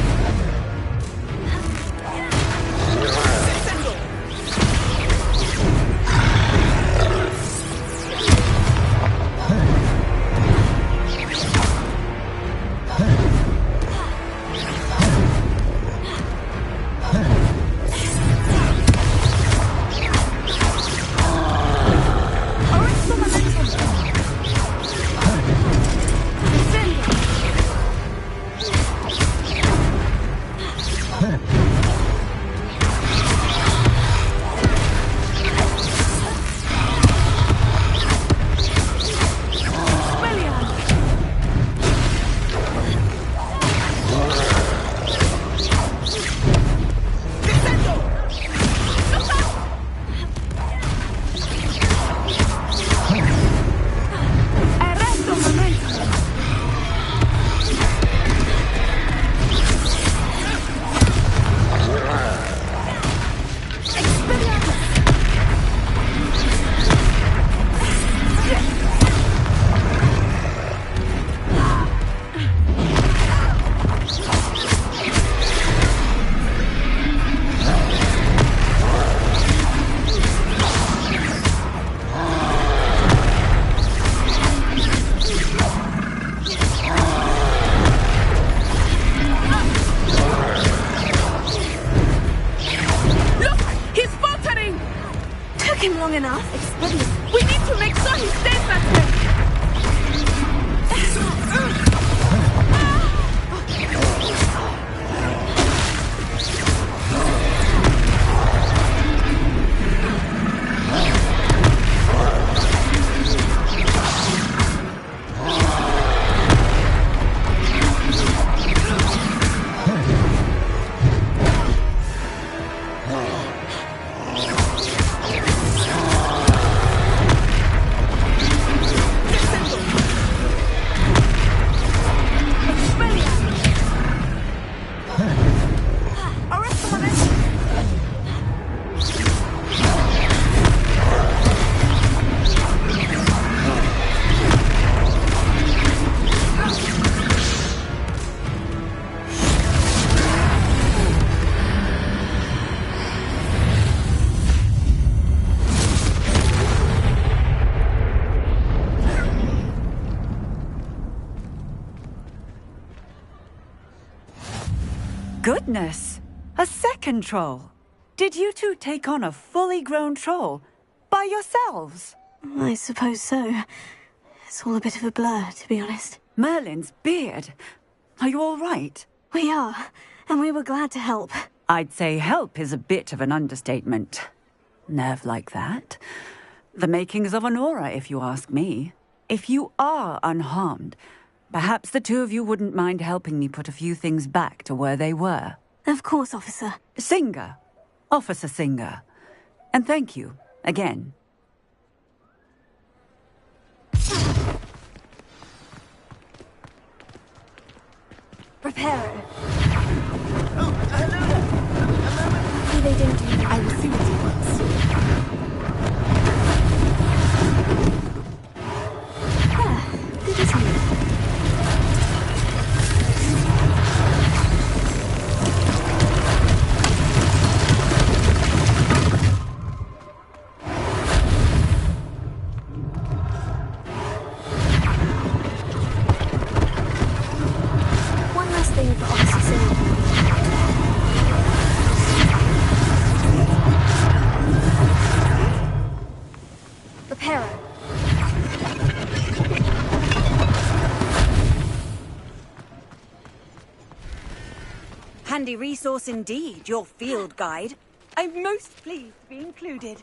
Long enough. We need to make sure he stays that way. Goodness! A second troll! Did you two take on a fully grown troll? By yourselves? I suppose so. It's all a bit of a blur, to be honest. Merlin's beard! Are you all right? We are, and we were glad to help. I'd say help is a bit of an understatement. Nerve like that. The makings of an aura, if you ask me. If you are unharmed, perhaps the two of you wouldn't mind helping me put a few things back to where they were. Of course, officer. Singer. Officer Singer. And thank you, again. Reparo. Oh, hello there. Maybe they didn't do that. I will see what he wants. Reparo. Handy resource indeed, your field guide. I'm most pleased to be included.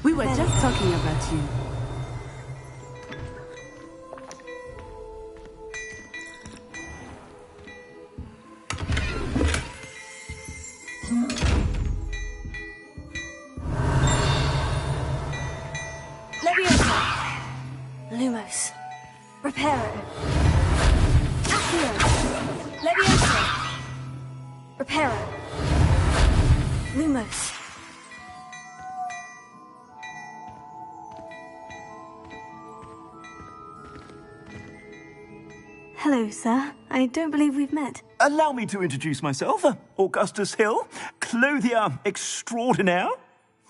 We were just talking about you. Leviosa. Lumos. Reparo. Accio. Leviosa. Reparo. Lumos. Hello, sir. I don't believe we've met. Allow me to introduce myself, Augustus Hill, clothier extraordinaire.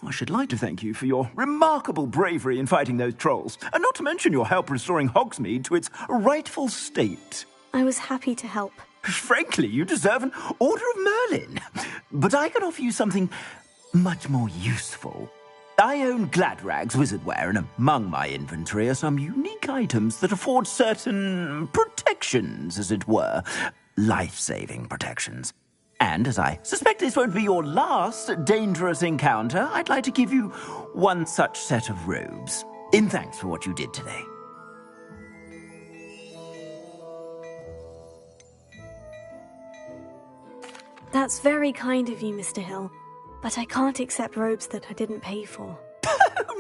I should like to thank you for your remarkable bravery in fighting those trolls, and not to mention your help restoring Hogsmeade to its rightful state. I was happy to help. Frankly, you deserve an Order of Merlin. But I can offer you something much more useful. I own Gladrag's wizardware, and among my inventory are some unique items that afford certain protections, as it were. Life-saving protections. And as I suspect this won't be your last dangerous encounter, I'd like to give you one such set of robes, in thanks for what you did today. That's very kind of you, Mr. Hill. But I can't accept robes that I didn't pay for.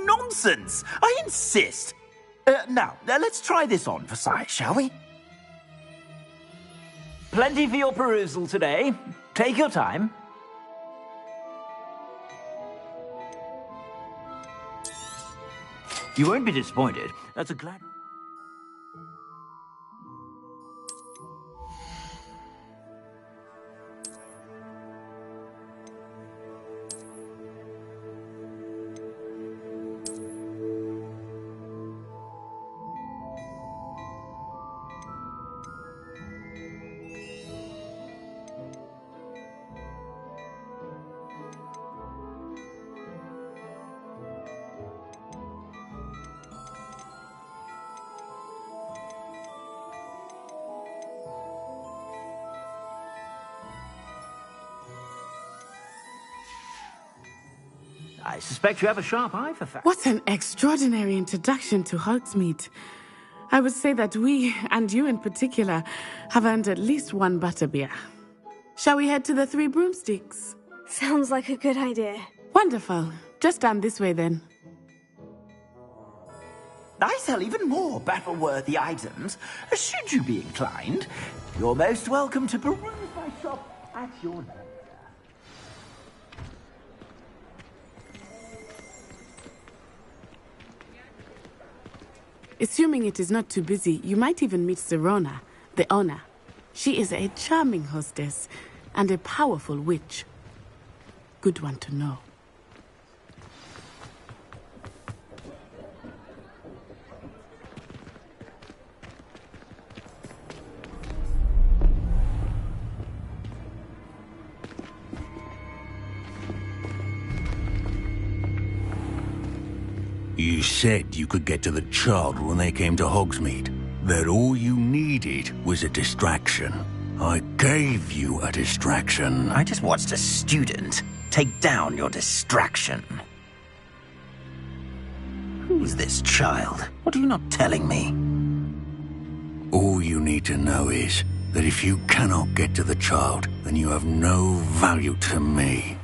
Nonsense! I insist! Now, let's try this on for size, shall we? Plenty for your perusal today. Take your time. You won't be disappointed. That's a glad... I suspect you have a sharp eye for facts. What an extraordinary introduction to Hogsmeade. I would say that we, and you in particular, have earned at least one butterbeer. Shall we head to the Three Broomsticks? Sounds like a good idea. Wonderful. Just down this way then. I sell even more battle-worthy items. Should you be inclined, you're most welcome to peruse my shop at your leisure. Assuming it is not too busy, you might even meet Serona, the owner. She is a charming hostess and a powerful witch. Good one to know. You said you could get to the child when they came to Hogsmeade. That all you needed was a distraction. I gave you a distraction. I just watched a student take down your distraction. Who's this child? What are you not telling me? All you need to know is that if you cannot get to the child, then you have no value to me.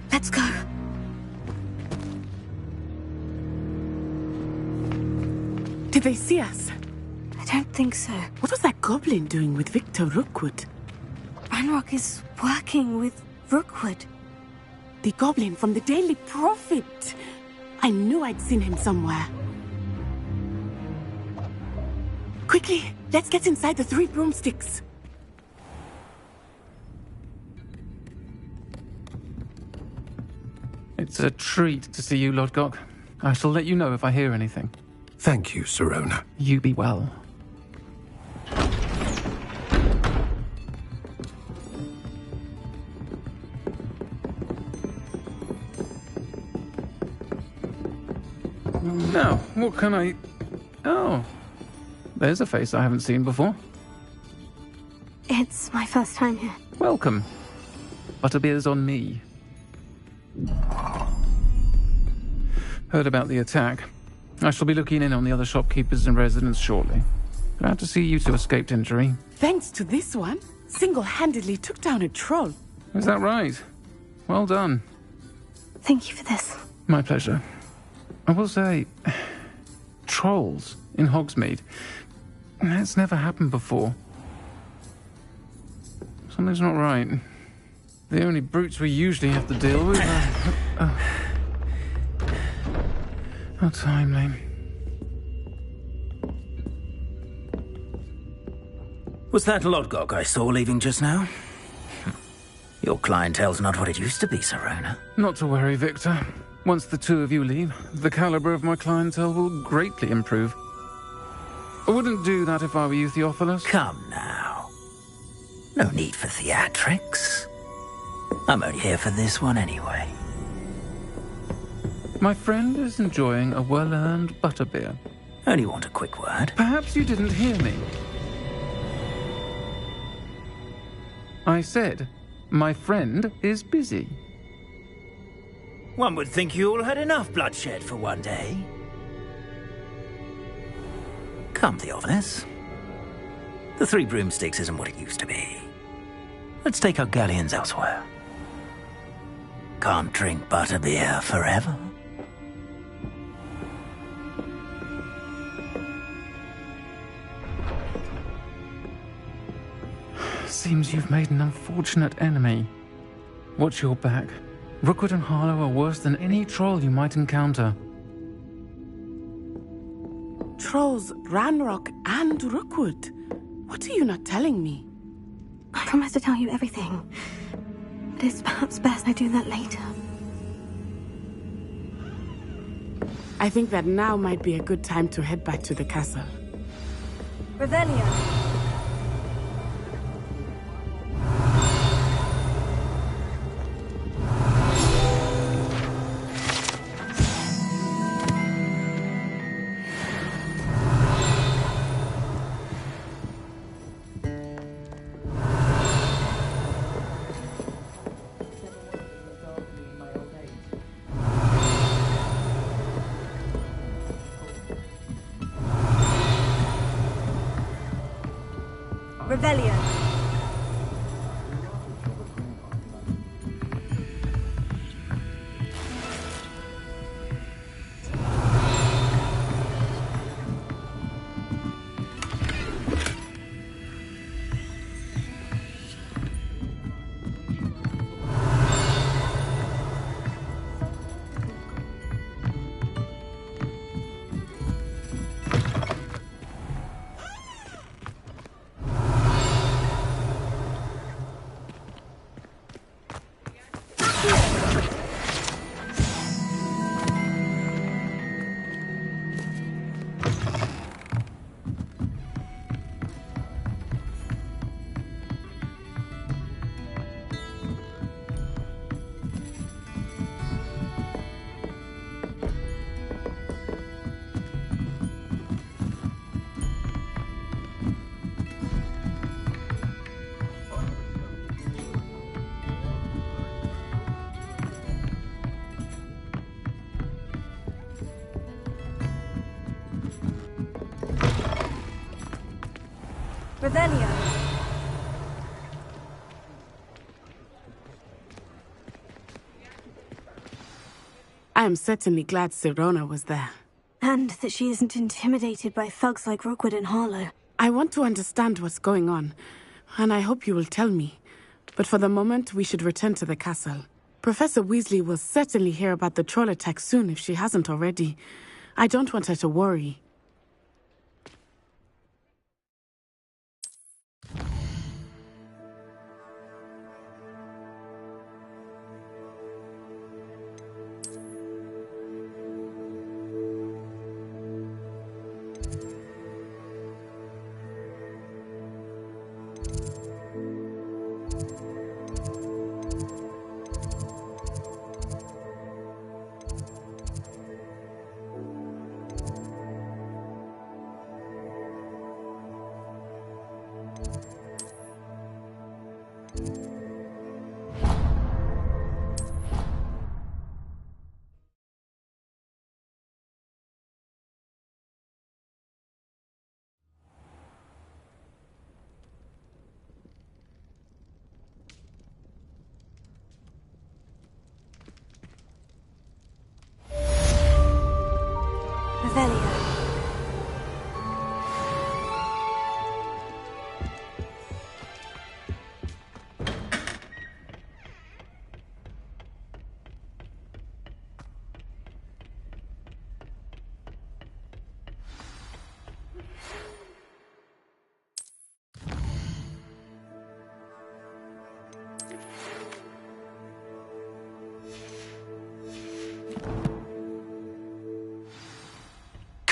Let's go. Did they see us? I don't think so. What was that goblin doing with Victor Rookwood? Ranrock is working with Rookwood. The goblin from the Daily Prophet. I knew I'd seen him somewhere. Quickly, let's get inside the 3 broomsticks. It's a treat to see you, Lodgok. I shall let you know if I hear anything. Thank you, Sirona. You be well. Now, what can I... Oh, there's a face I haven't seen before. It's my first time here. Welcome. Butterbeer's on me. Heard about the attack. I shall be looking in on the other shopkeepers and residents shortly. Glad to see you two escaped injury. Thanks to this one, single-handedly took down a troll. Is that right? Well done. Thank you for this. My pleasure. I will say, trolls in Hogsmeade. That's never happened before. Something's not right. The only brutes we usually have to deal with are... How timely. Was that Lodgok I saw leaving just now? Your clientele's not what it used to be, Sirona. Not to worry, Victor. Once the two of you leave, the caliber of my clientele will greatly improve. I wouldn't do that if I were you, Theophilus. Come now. No need for theatrics. I'm only here for this one anyway. My friend is enjoying a well-earned butterbeer. Only want a quick word. Perhaps you didn't hear me. I said, my friend is busy. One would think you all had enough bloodshed for one day. Come, Theophilus. The 3 broomsticks isn't what it used to be. Let's take our galleons elsewhere. Can't drink butterbeer forever. Seems you've made an unfortunate enemy. Watch your back. Rookwood and Harlow are worse than any troll you might encounter. Trolls, Ranrock, and Rookwood. What are you not telling me? I promise to tell you everything. But it's perhaps best I do that later. I think that now might be a good time to head back to the castle. Revelio. Revelio. Revelio. I am certainly glad Sirona was there. And that she isn't intimidated by thugs like Rookwood and Harlow. I want to understand what's going on, and I hope you will tell me. But for the moment, we should return to the castle. Professor Weasley will certainly hear about the troll attack soon if she hasn't already. I don't want her to worry.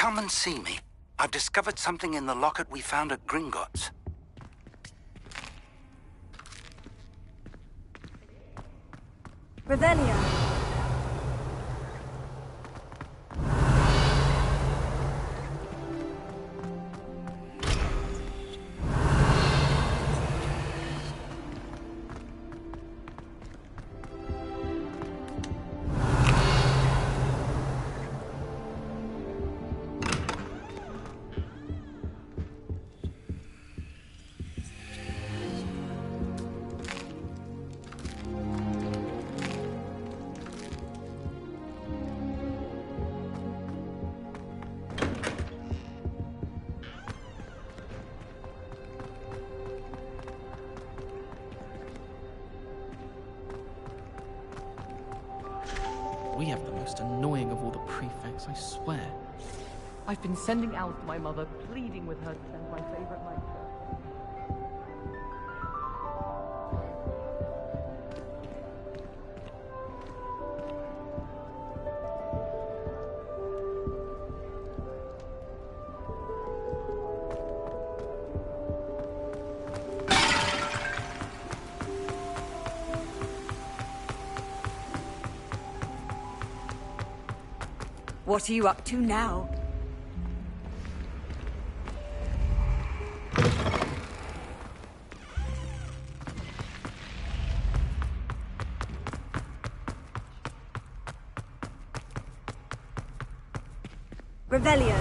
Come and see me. I've discovered something in the locket we found at Gringotts. Revelio. We have the most annoying of all the prefects, I swear. I've been sending Alf to my mother, pleading with her to send my favorite lecture. What are you up to now? Revelio.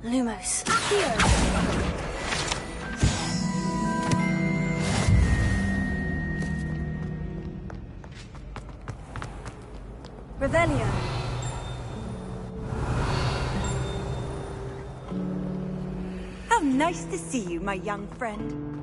Lumos. Revelio. How nice to see you, my young friend.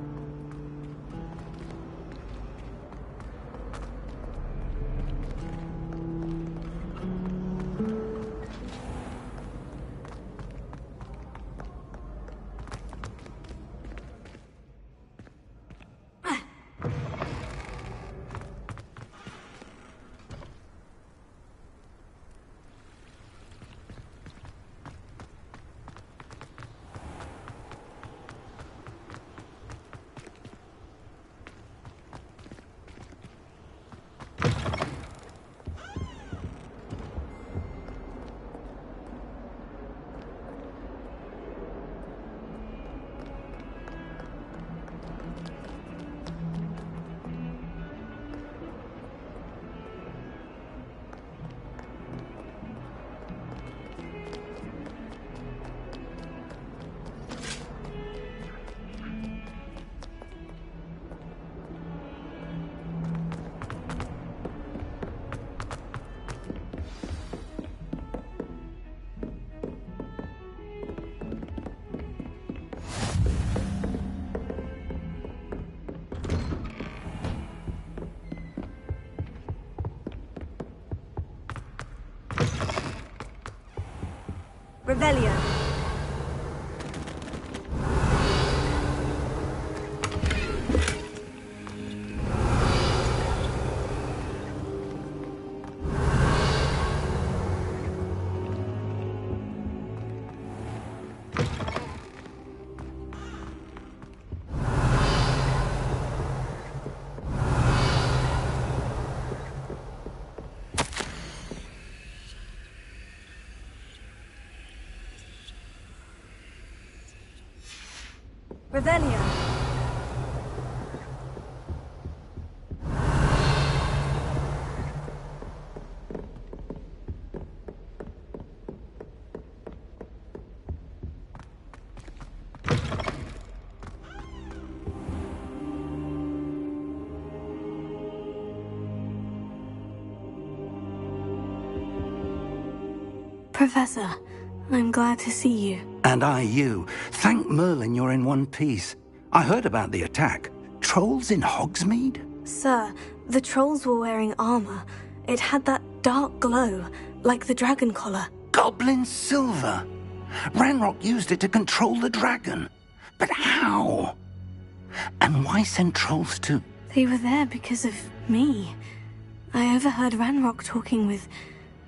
Revelio. Revelio. Professor, I'm glad to see you. And I you. Thank Merlin you're in one piece. I heard about the attack. Trolls in Hogsmeade? Sir, the trolls were wearing armor. It had that dark glow, like the dragon collar. Goblin silver. Ranrock used it to control the dragon. But how? And why send trolls to... They were there because of me. I overheard Ranrock talking with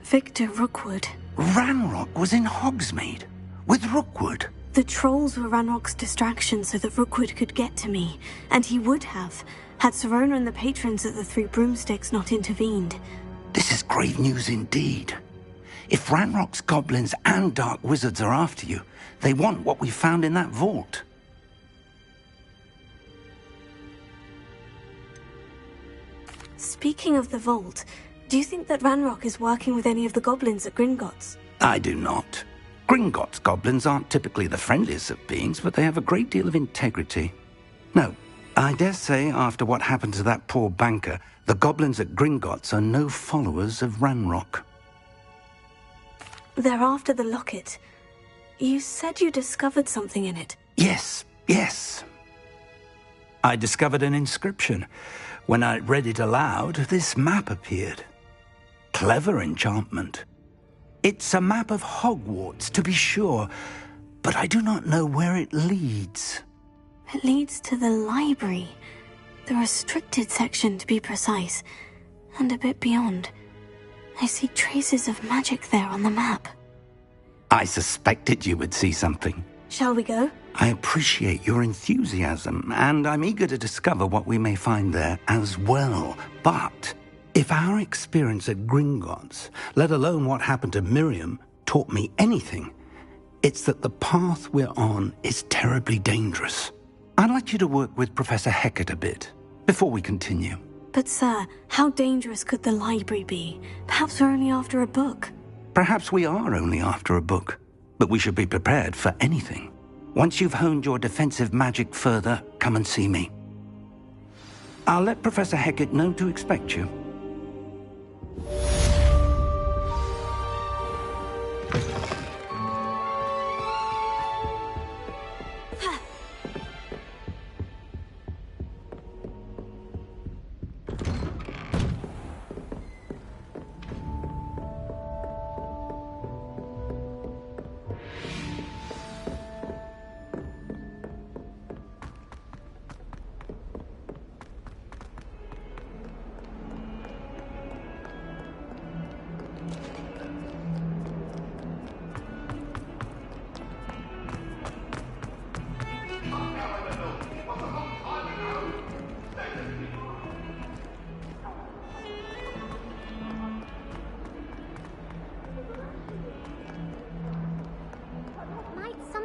Victor Rookwood. Ranrock was in Hogsmeade? With Rookwood? The trolls were Ranrock's distraction so that Rookwood could get to me. And he would have, had Serona and the patrons at the Three Broomsticks not intervened. This is grave news indeed. If Ranrock's goblins and dark wizards are after you, they want what we found in that vault. Speaking of the vault, do you think that Ranrock is working with any of the goblins at Gringotts? I do not. Gringotts goblins aren't typically the friendliest of beings, but they have a great deal of integrity. No, I dare say after what happened to that poor banker, the goblins at Gringotts are no followers of Ranrock. They're after the locket. You said you discovered something in it. Yes. I discovered an inscription. When I read it aloud, this map appeared. Clever enchantment. It's a map of Hogwarts, to be sure, but I do not know where it leads. It leads to the library. The restricted section, to be precise. And a bit beyond. I see traces of magic there on the map. I suspected you would see something. Shall we go? I appreciate your enthusiasm, and I'm eager to discover what we may find there as well. But if our experience at Gringotts, let alone what happened to Miriam, taught me anything, it's that the path we're on is terribly dangerous. I'd like you to work with Professor Hecat a bit before we continue. But sir, how dangerous could the library be? Perhaps we're only after a book. Perhaps we are only after a book, but we should be prepared for anything. Once you've honed your defensive magic further, come and see me. I'll let Professor Hecat know to expect you.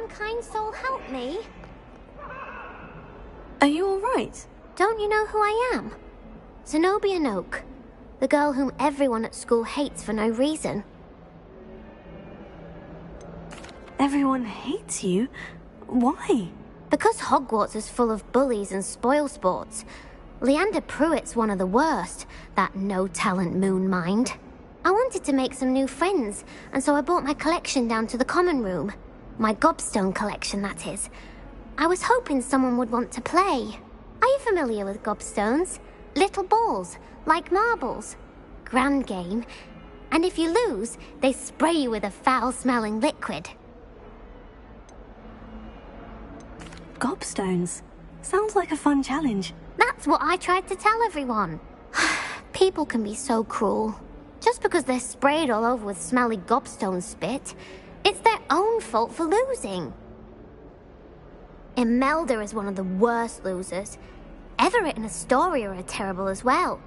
Kind soul help me? Are you all right? Don't you know who I am? Zenobia Noak, the girl whom everyone at school hates for no reason. Everyone hates you? Why? Because Hogwarts is full of bullies and spoilsports. Leander Pruitt's one of the worst, that no-talent moon mind. I wanted to make some new friends, and so I brought my collection down to the common room. My gobstone collection, that is. I was hoping someone would want to play. Are you familiar with gobstones? Little balls, like marbles. Grand game. And if you lose, they spray you with a foul-smelling liquid. Gobstones? Sounds like a fun challenge. That's what I tried to tell everyone. People can be so cruel. Just because they're sprayed all over with smelly gobstone spit, it's their own fault for losing. Imelda is one of the worst losers. Everett and Astoria are terrible as well.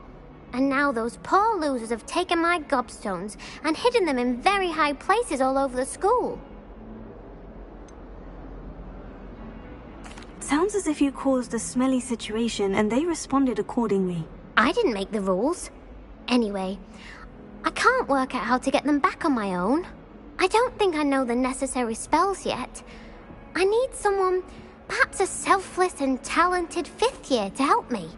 And now those poor losers have taken my gobstones and hidden them in very high places all over the school. Sounds as if you caused a smelly situation and they responded accordingly. I didn't make the rules. Anyway, I can't work out how to get them back on my own. I don't think I know the necessary spells yet. I need someone, perhaps a selfless and talented fifth year to help me.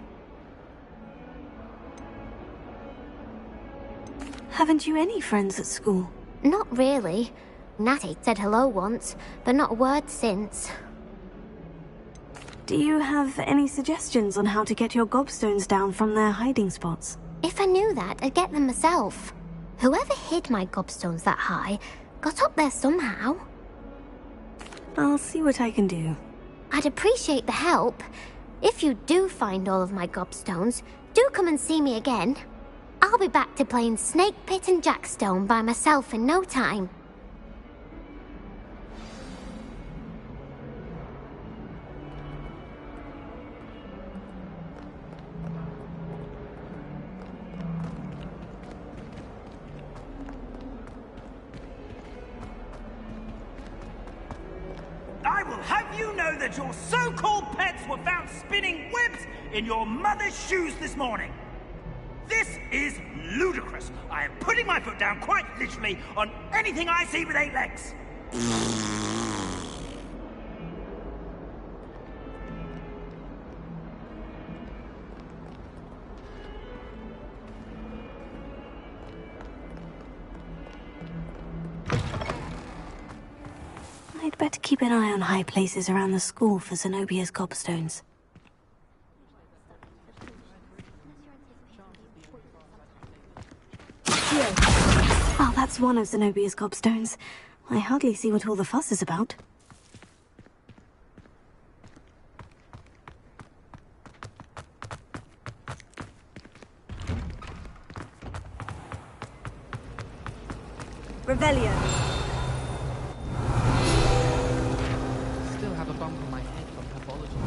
Haven't you any friends at school? Not really. Natty said hello once, but not a word since. Do you have any suggestions on how to get your gobstones down from their hiding spots? If I knew that, I'd get them myself. Whoever hid my gobstones that high got up there somehow. I'll see what I can do. I'd appreciate the help. If you do find all of my gobstones, do come and see me again. I'll be back to playing Snake Pit and Jackstone by myself in no time. I will have you know that your so-called pets were found spinning webs in your mother's shoes this morning. This is ludicrous. I am putting my foot down quite literally on anything I see with 8 legs. I'd better keep an eye on high places around the school for Zenobia's gobstones. Oh, that's one of Zenobia's gobstones. I hardly see what all the fuss is about. Revelio. Still have a bump on my head from pathology.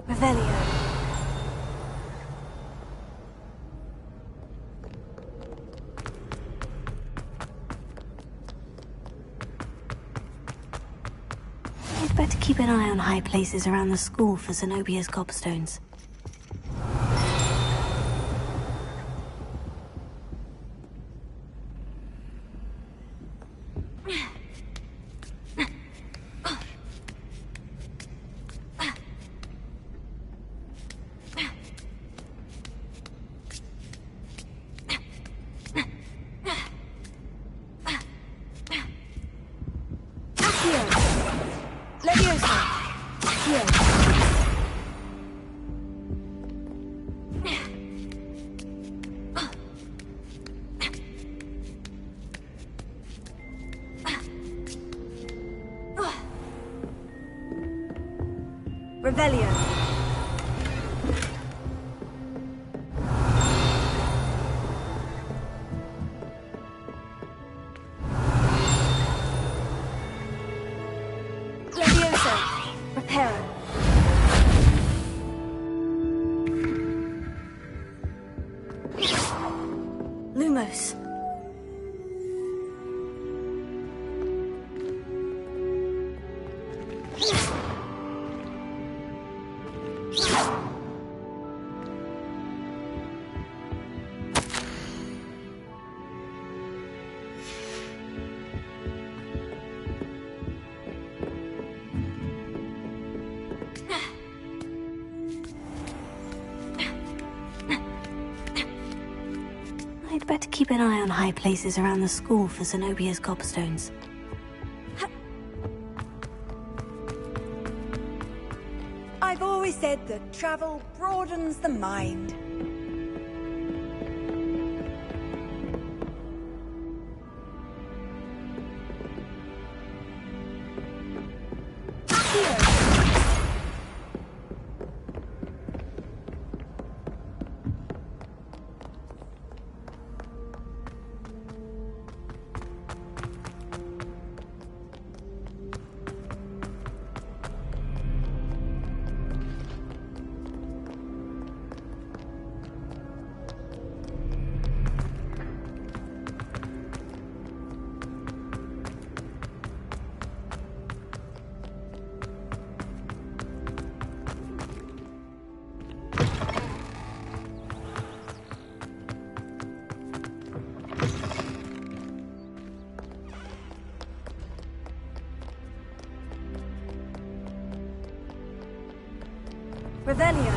Revelio. I'd better keep an eye on high places around the school for Zenobia's gobstones. Revelio. Levioso. Reparo. Lumos. I'd better keep an eye on high places around the school for Zenobia's gobstones. I've always said that travel broadens the mind. Revelio.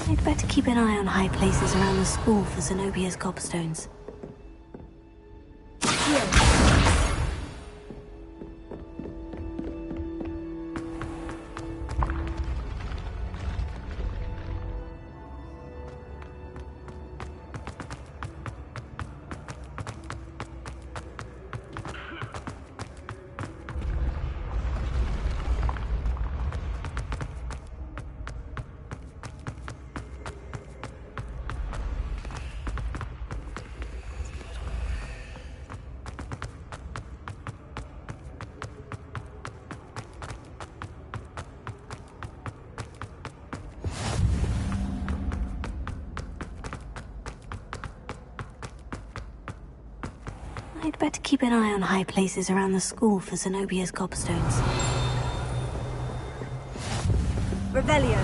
I'd better keep an eye on high places around the school for Zenobia's gobstones. I'd better keep an eye on high places around the school for Zenobia's gobstones. Revelio.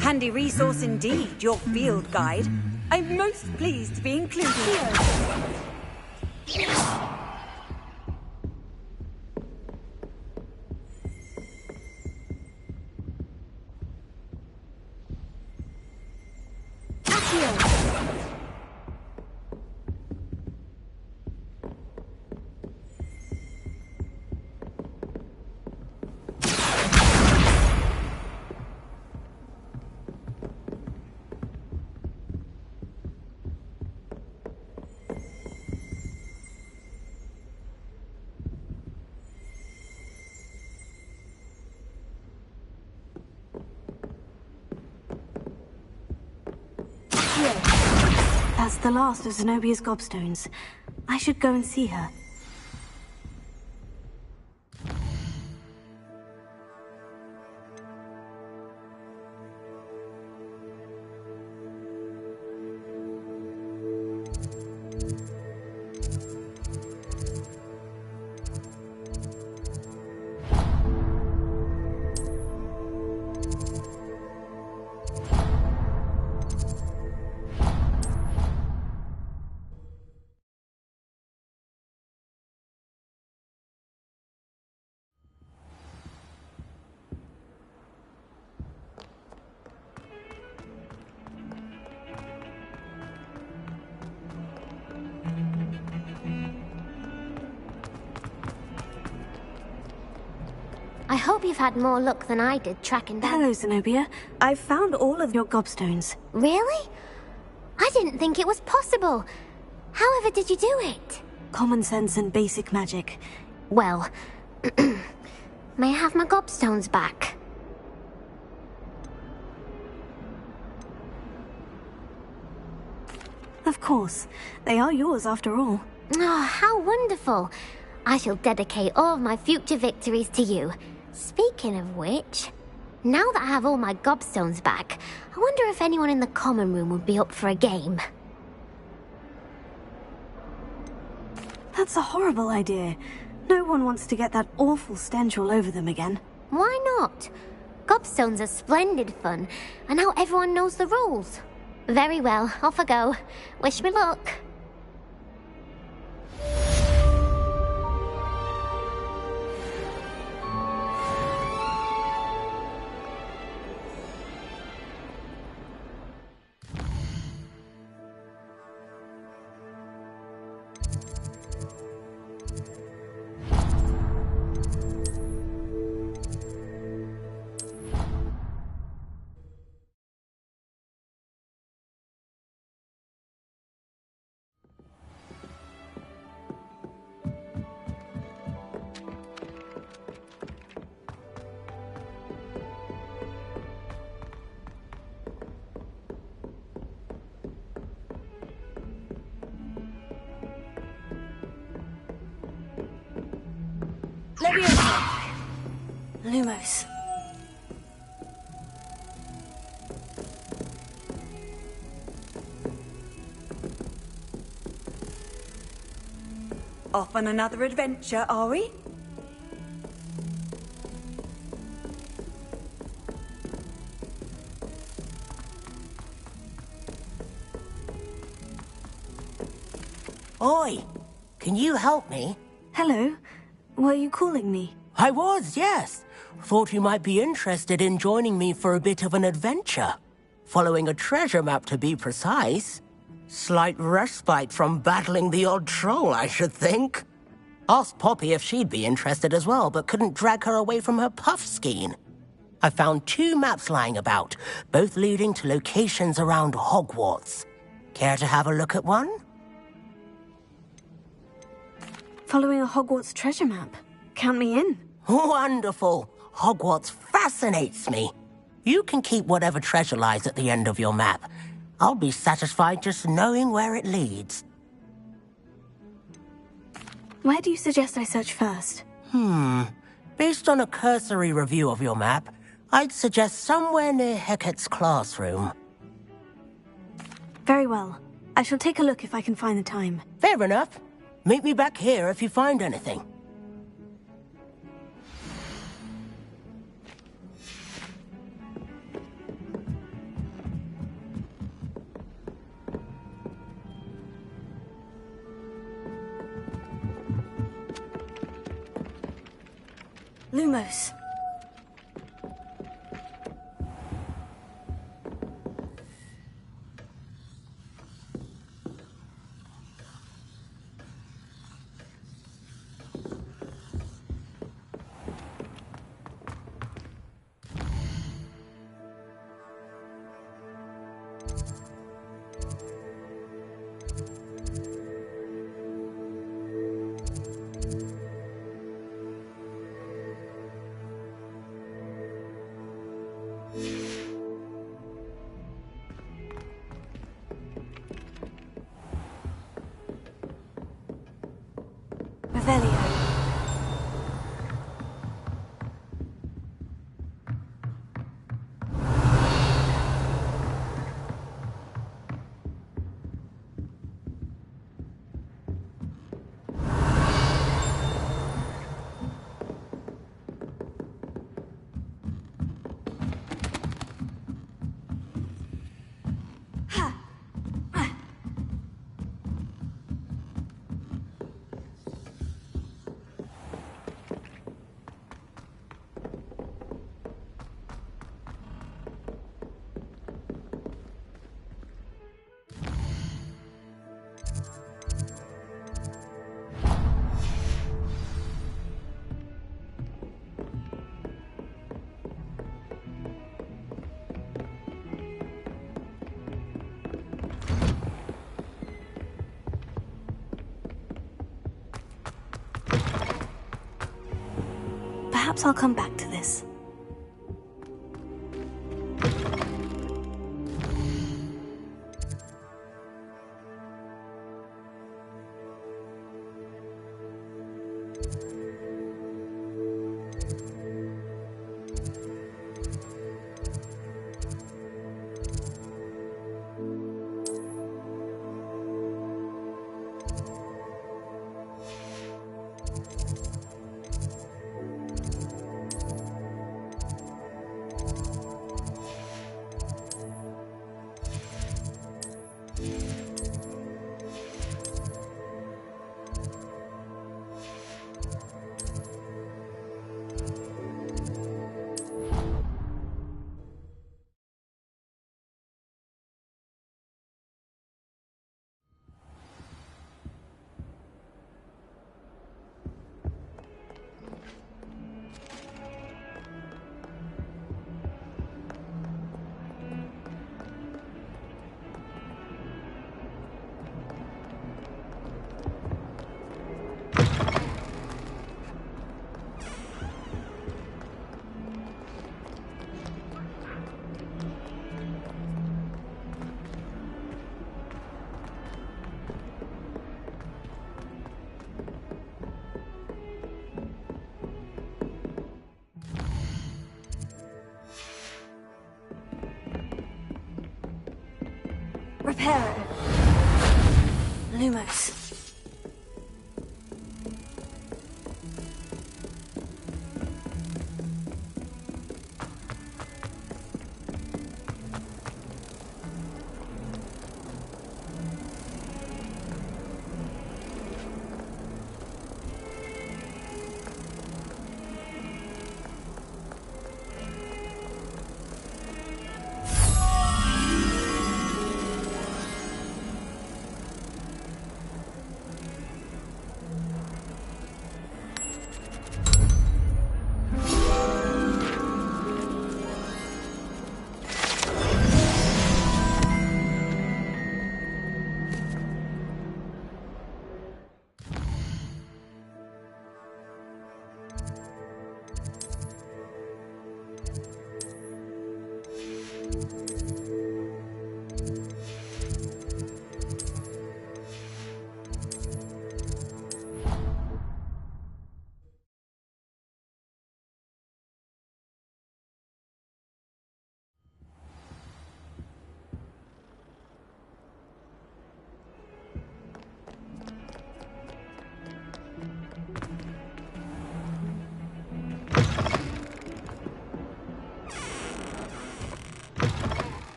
Handy resource indeed, your field guide. I'm most pleased to be included. That's the last of Zenobia's gobstones. I should go and see her. I hope you've had more luck than I did tracking down... Hello, Zenobia. I've found all of your gobstones. Really? I didn't think it was possible. However did you do it? Common sense and basic magic. Well, may I have my gobstones back? Of course. They are yours after all. Oh, how wonderful. I shall dedicate all of my future victories to you. Speaking of which, now that I have all my gobstones back, I wonder if anyone in the common room would be up for a game. That's a horrible idea. No one wants to get that awful stench all over them again. Why not? Gobstones are splendid fun, and now everyone knows the rules. Very well, off I go. Wish me luck. Leviosa! Lumos. Off on another adventure, are we? Oi! Can you help me? Hello. Were you calling me? I was, yes. Thought you might be interested in joining me for a bit of an adventure. Following a treasure map, to be precise. Slight respite from battling the odd troll, I should think. Asked Poppy if she'd be interested as well, but couldn't drag her away from her puff skein. I found 2 maps lying about, both leading to locations around Hogwarts. Care to have a look at one? Following a Hogwarts treasure map. Count me in. Wonderful. Hogwarts fascinates me. You can keep whatever treasure lies at the end of your map. I'll be satisfied just knowing where it leads. Where do you suggest I search first? Based on a cursory review of your map, I'd suggest somewhere near Hecate's classroom. Very well. I shall take a look if I can find the time. Fair enough. Meet me back here if you find anything. Lumos. Revelio. Perhaps I'll come back to this. Reparo. Lumos.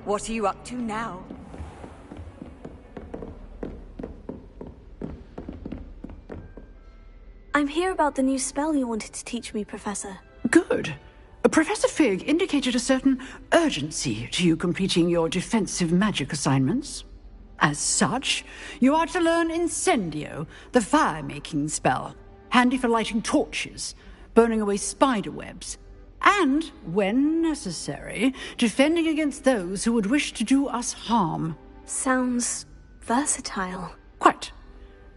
What are you up to now? I'm here about the new spell you wanted to teach me, Professor. Good. Professor Fig indicated a certain urgency to you completing your defensive magic assignments. As such, you are to learn Incendio, the fire-making spell, handy for lighting torches, burning away spider webs, and, when necessary, defending against those who would wish to do us harm. Sounds versatile. Quite.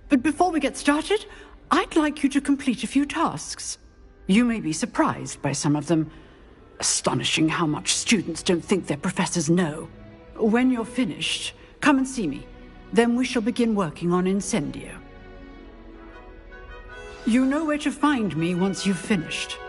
But before we get started, I'd like you to complete a few tasks. You may be surprised by some of them. Astonishing how much students don't think their professors know. When you're finished, come and see me. Then we shall begin working on Incendio. You know where to find me once you've finished.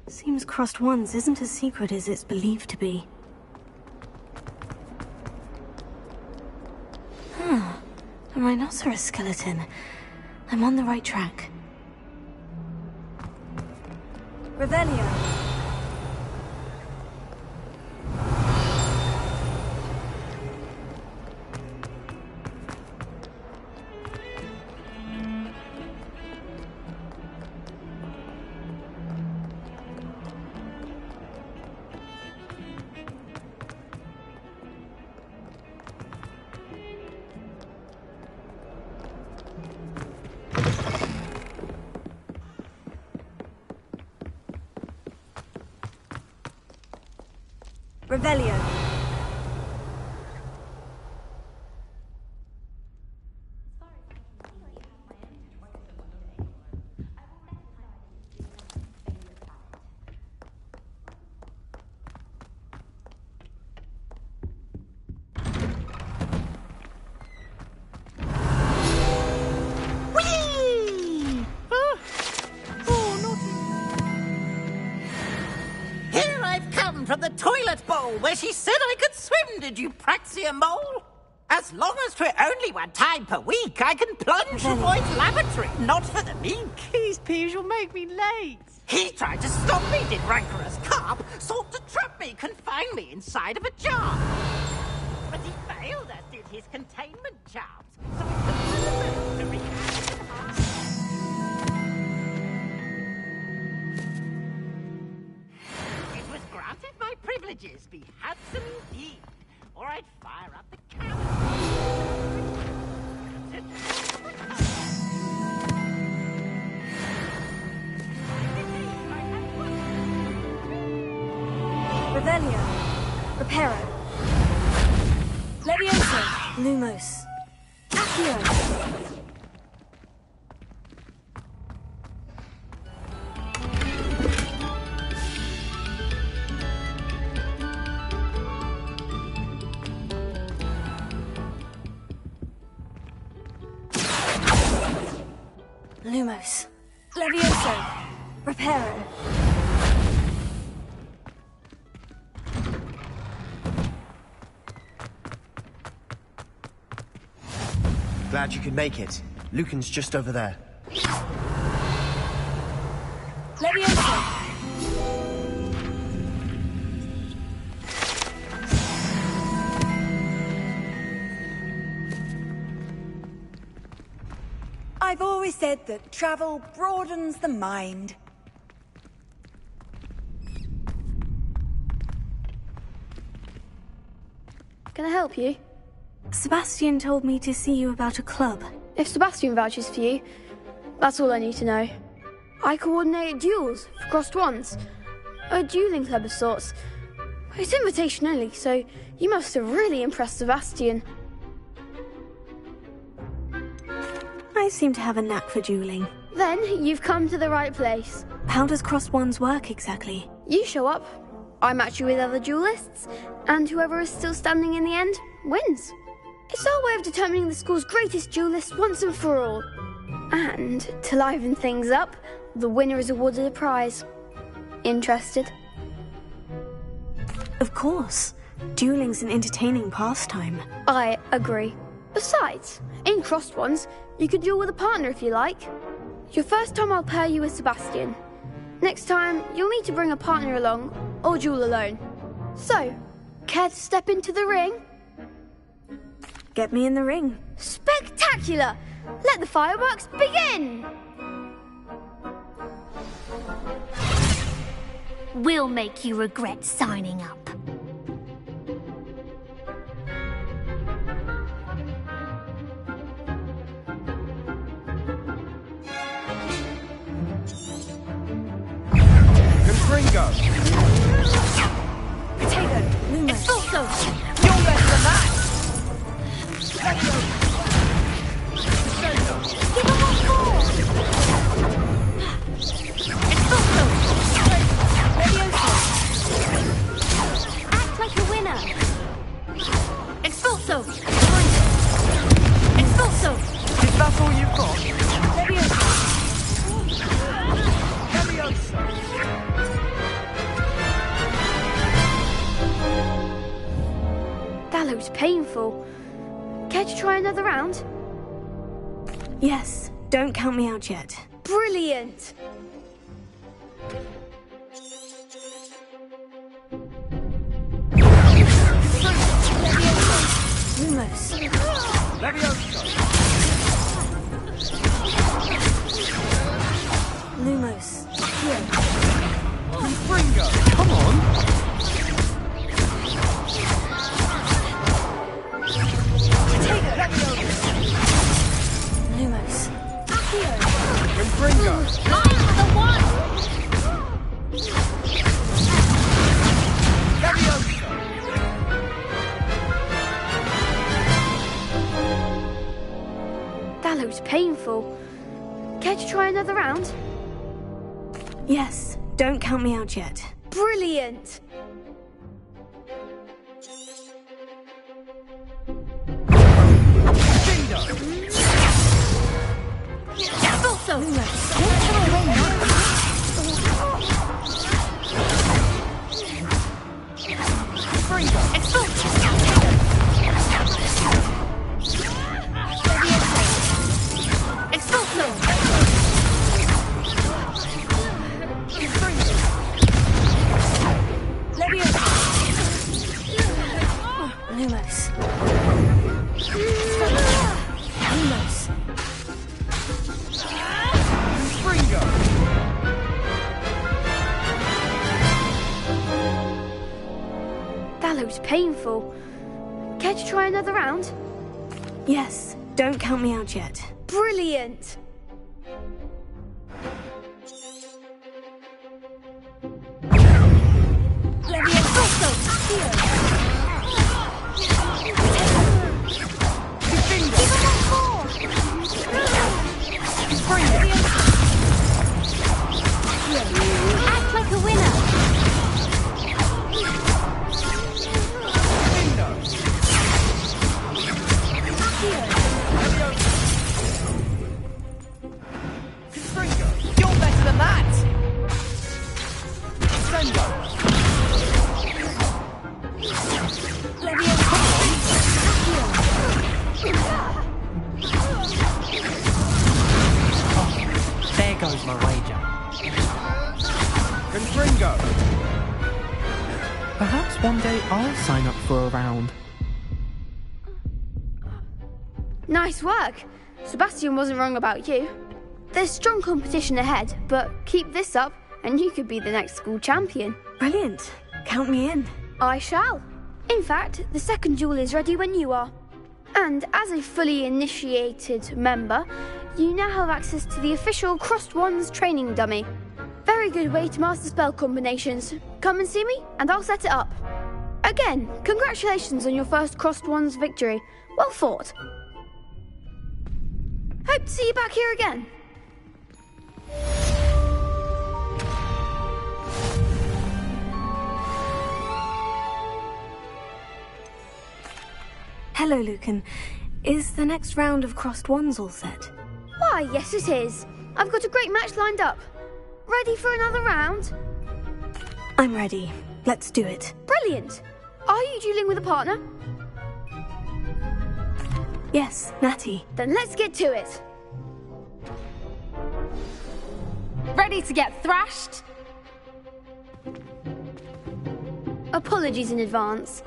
Seems crossed ones isn't as secret as it's believed to be. A rhinoceros skeleton. I'm on the right track. Revelio. Revelio. Here I've come from the toilet bowl where she said I could swim, did you praxia mole? As long as 'twere only one time per week, I can plunge the boy's lavatory, not for the meek. Please, Peeves, you'll make me late. He tried to stop me, did rancorous carp, sought to trap me, confine me inside of a jar. But he failed, as did his containment charms, so I couldn't to react and harm. It was granted my privileges be handsome indeed, or I'd fire up the Revelio. Reparo. Levioso. Lumos. Accio. Lumos. Levioso. Reparo. Glad you could make it. Lucan's just over there. Levioso. I've always said that travel broadens the mind. Can I help you? Sebastian told me to see you about a club. If Sebastian vouches for you, that's all I need to know. I coordinate duels for crossed ones. A dueling club of sorts. It's invitation only, so you must have really impressed Sebastian. I seem to have a knack for dueling. Then you've come to the right place. How does crossed ones work exactly? You show up, I match you with other duelists, and whoever is still standing in the end wins. It's our way of determining the school's greatest duelist once and for all. And to liven things up, the winner is awarded a prize. Interested? Of course. Dueling's an entertaining pastime. I agree. Besides, in crossed ones, you could duel with a partner if you like. Your first time I'll pair you with Sebastian. Next time, you'll need to bring a partner along, or duel alone. So, care to step into the ring? Get me in the ring. Spectacular! Let the fireworks begin! We'll make you regret signing up. Confringo! Potato! It's also! You're less than that! Give him one more! It's also! Levioso! Act like a winner! It's also! It's also! Is that all you've got? Levioso! That looked painful. Care to try another round? Yes, don't count me out yet. Brilliant! Lumos. Lumos. Here. Confringo! Come on! Lumos. Confringo! The one! Levioso! painful. Care to try another round? Yes, don't count me out yet. Brilliant! Lumos. That looks painful. Care to try another round? Yes, don't count me out yet. Brilliant! Act like a winner. You're better than that! Sendo! There goes my wager. Confringo! Perhaps one day I'll sign up for a round. Nice work. Sebastian wasn't wrong about you. There's strong competition ahead, but keep this up and you could be the next school champion. Brilliant. Count me in. I shall. In fact, the second duel is ready when you are. And as a fully initiated member, you now have access to the official Crossed Wands training dummy. Very good way to master spell combinations. Come and see me and I'll set it up. Again, congratulations on your first Crossed Wands victory. Well fought. Hope to see you back here again. Hello, Lucan. Is the next round of Crossed Wands all set? Why, yes it is. I've got a great match lined up. Ready for another round? I'm ready. Let's do it. Brilliant. Are you dueling with a partner? Yes, Natty. Then let's get to it. Ready to get thrashed? Apologies in advance.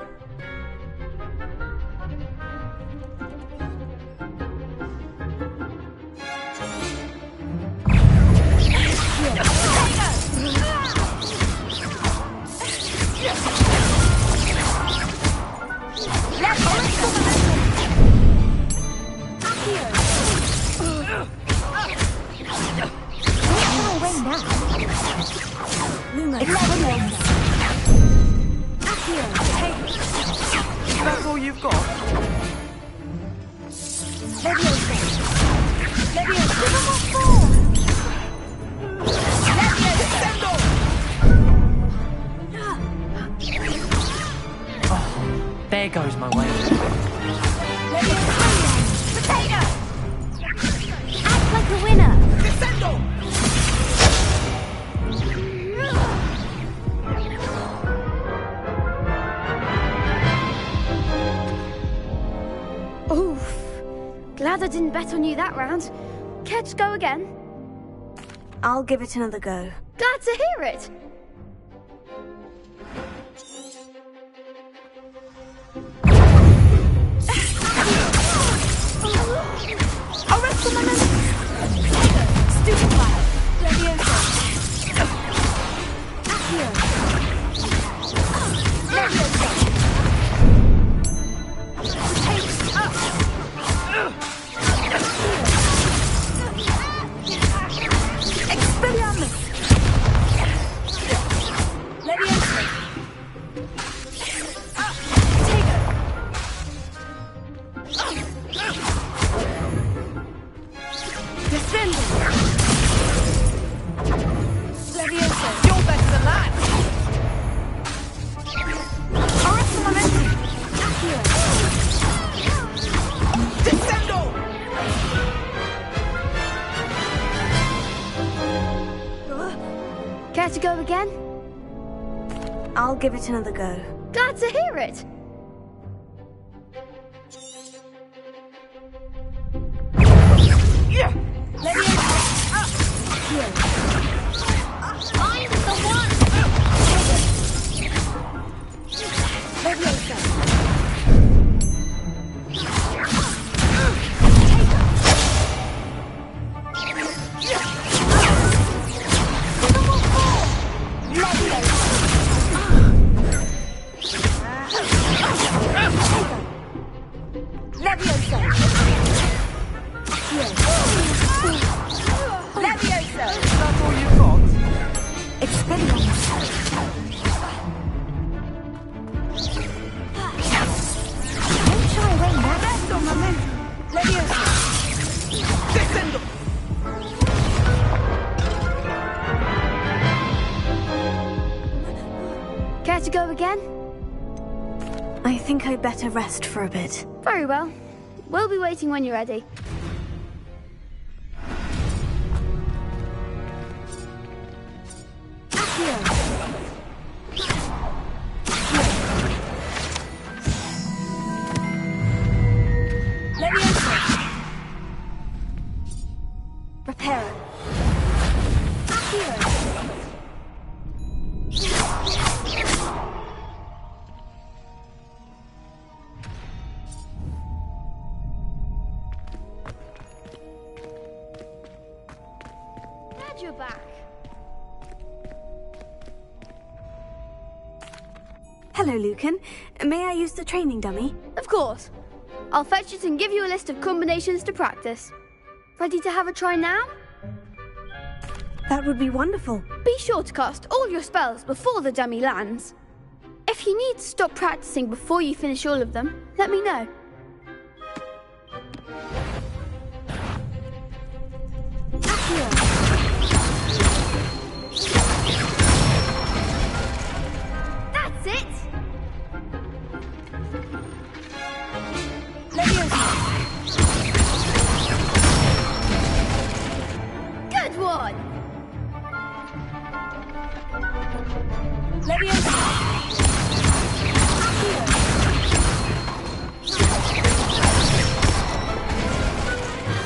That's all you've got? Oh, there goes my way. Potato! Act like a winner. Oof. Glad I didn't bet on you that round. Care to go again? I'll give it another go. Glad to hear it. Care to go again? I'll give it another go. Glad to hear it. Yeah. Find the one! Care to go again? I think I'd better rest for a bit. Very well. We'll be waiting when you're ready. Reparo. Glad you're back. Hello, Lucan. May I use the training dummy? Of course. I'll fetch it and give you a list of combinations to practice. Ready to have a try now? That would be wonderful. Be sure to cast all your spells before the dummy lands. If you need to stop practicing before you finish all of them, let me know. That's it! Good one!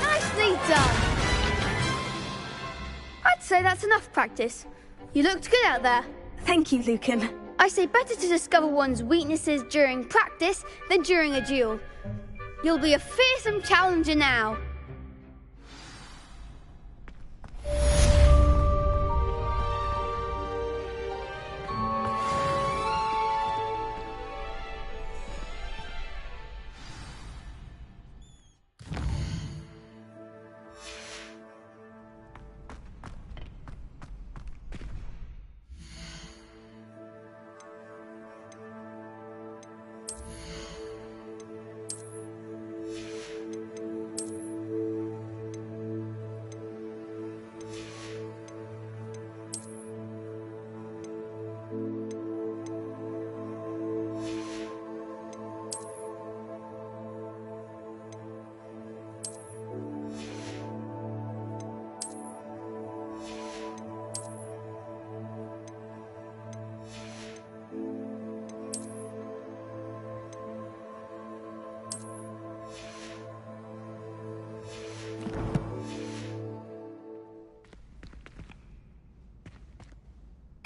Nicely done! I'd say that's enough practice. You looked good out there. Thank you, Lucan. I say better to discover one's weaknesses during practice than during a duel. You'll be a fearsome challenger now.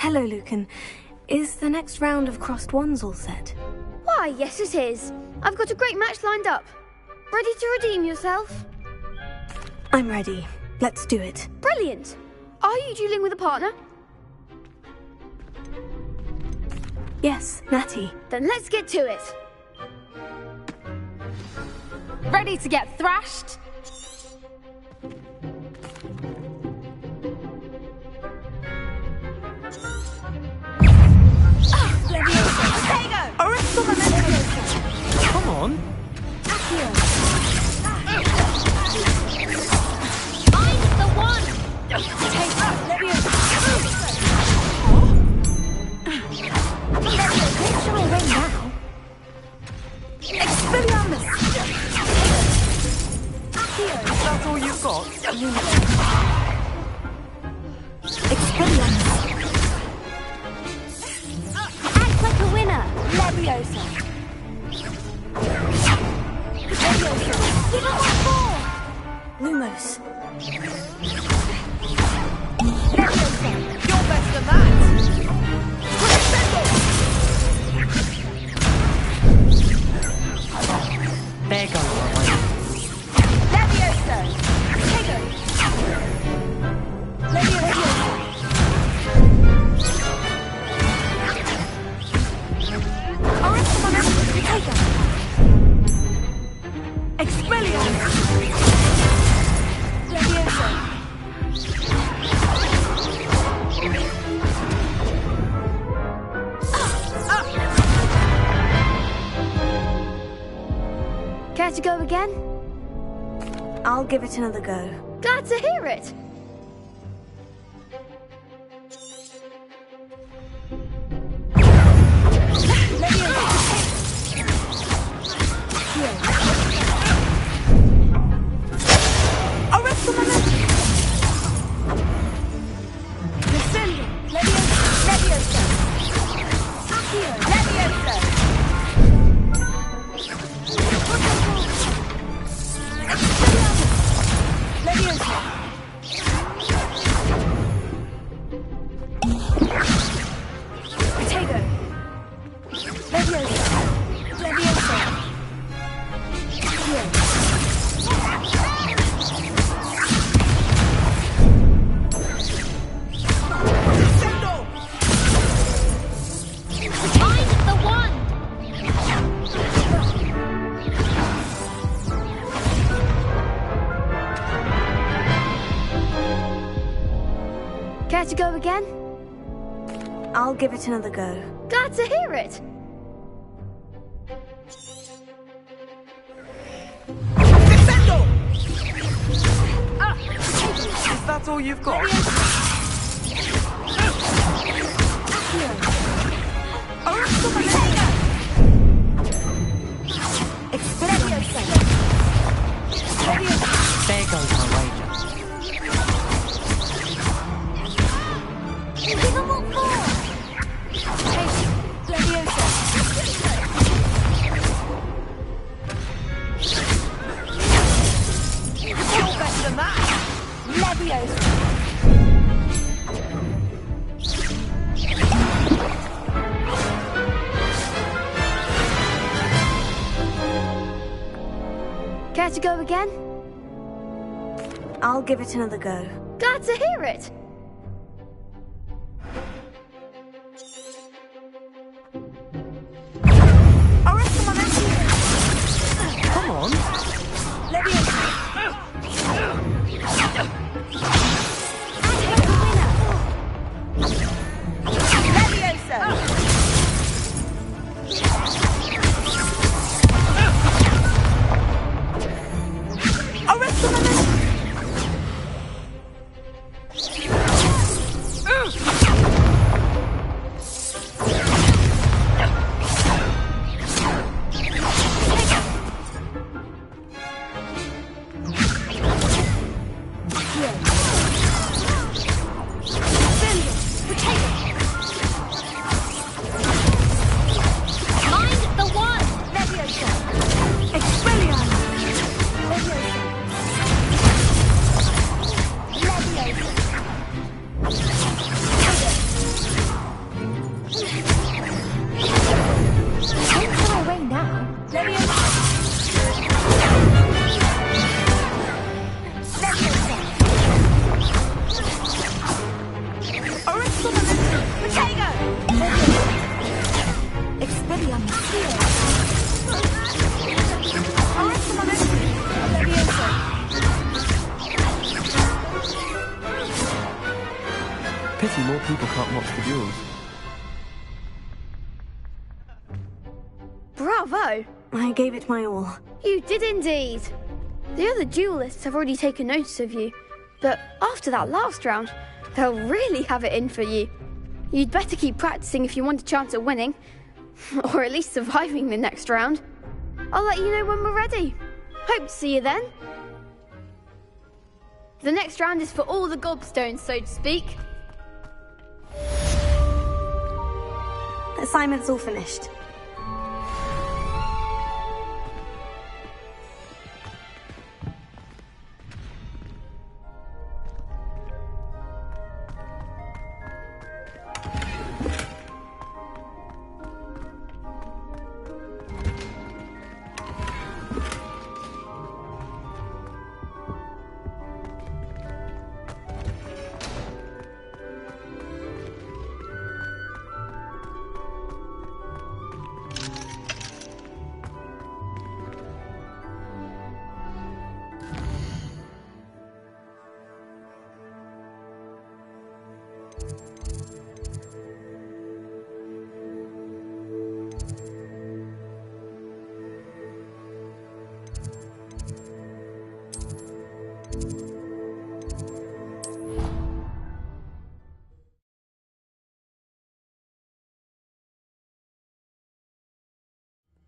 Hello, Lucan. Is the next round of crossed wands all set? Why, yes it is. I've got a great match lined up. Ready to redeem yourself? I'm ready. Let's do it. Brilliant. Are you dueling with a partner? Yes, Natty. Then let's get to it. Ready to get thrashed? Come on. Find the one! Leviosa. Leviosa. Give it one more. Lumos. Leviosa. You're better than that. There goes my Leviosa. Potato. Leviosa. Potato. Expelliarmus. Leviosa. Care to go again? I'll give it another go. Glad to hear it. Care to go again? I'll give it another go. Glad to hear it. Is that all you've got? There goes my wager. Give him what for? Leviosa. You're better than that. Leviosa. Care to go again? I'll give it another go. Glad to hear it. Come on. Leviosa. Pity more people can't watch the duels. Bravo! I gave it my all. You did indeed. The other duelists have already taken notice of you, but after that last round, they'll really have it in for you. You'd better keep practicing if you want a chance at winning, or at least surviving the next round. I'll let you know when we're ready. Hope to see you then. The next round is for all the gobstones, so to speak. Assignment's all finished.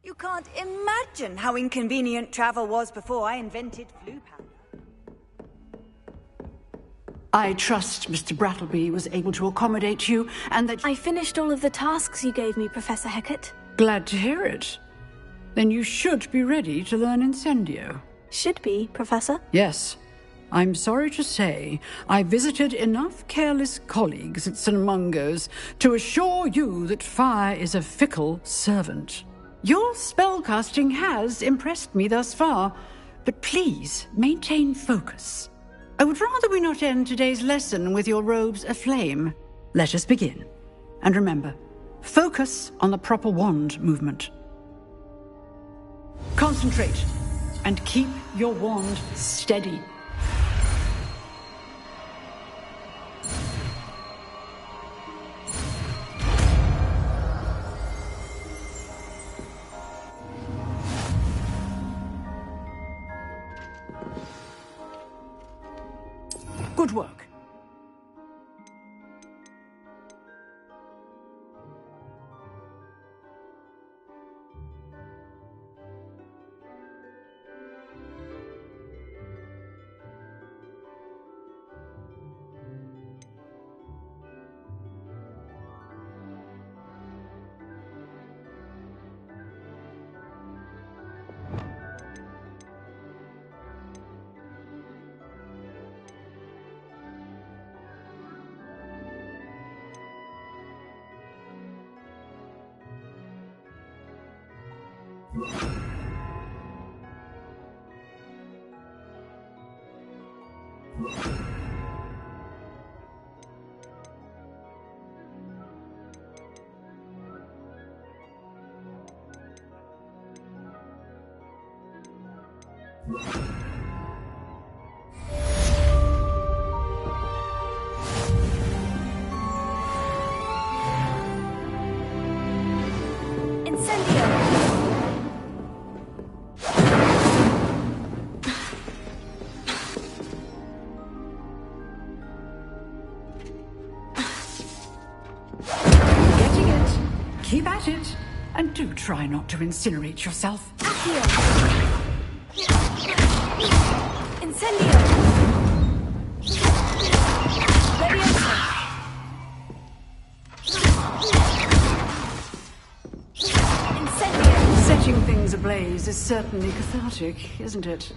You can't imagine how inconvenient travel was before I invented flu powder. I trust Mr. Brattleby was able to accommodate you, and that... I finished all of the tasks you gave me, Professor Hecat. Glad to hear it. Then you should be ready to learn Incendio. Should be, Professor? Yes. I'm sorry to say, I visited enough careless colleagues at St. Mungo's to assure you that fire is a fickle servant. Your spellcasting has impressed me thus far, but please maintain focus. I would rather we not end today's lesson with your robes aflame. Let us begin. And remember, focus on the proper wand movement. Concentrate, and keep your wand steady. Good work. Keep at it, and do try not to incinerate yourself. Incendio! Leviosa! Incendio! Setting things ablaze is certainly cathartic, isn't it?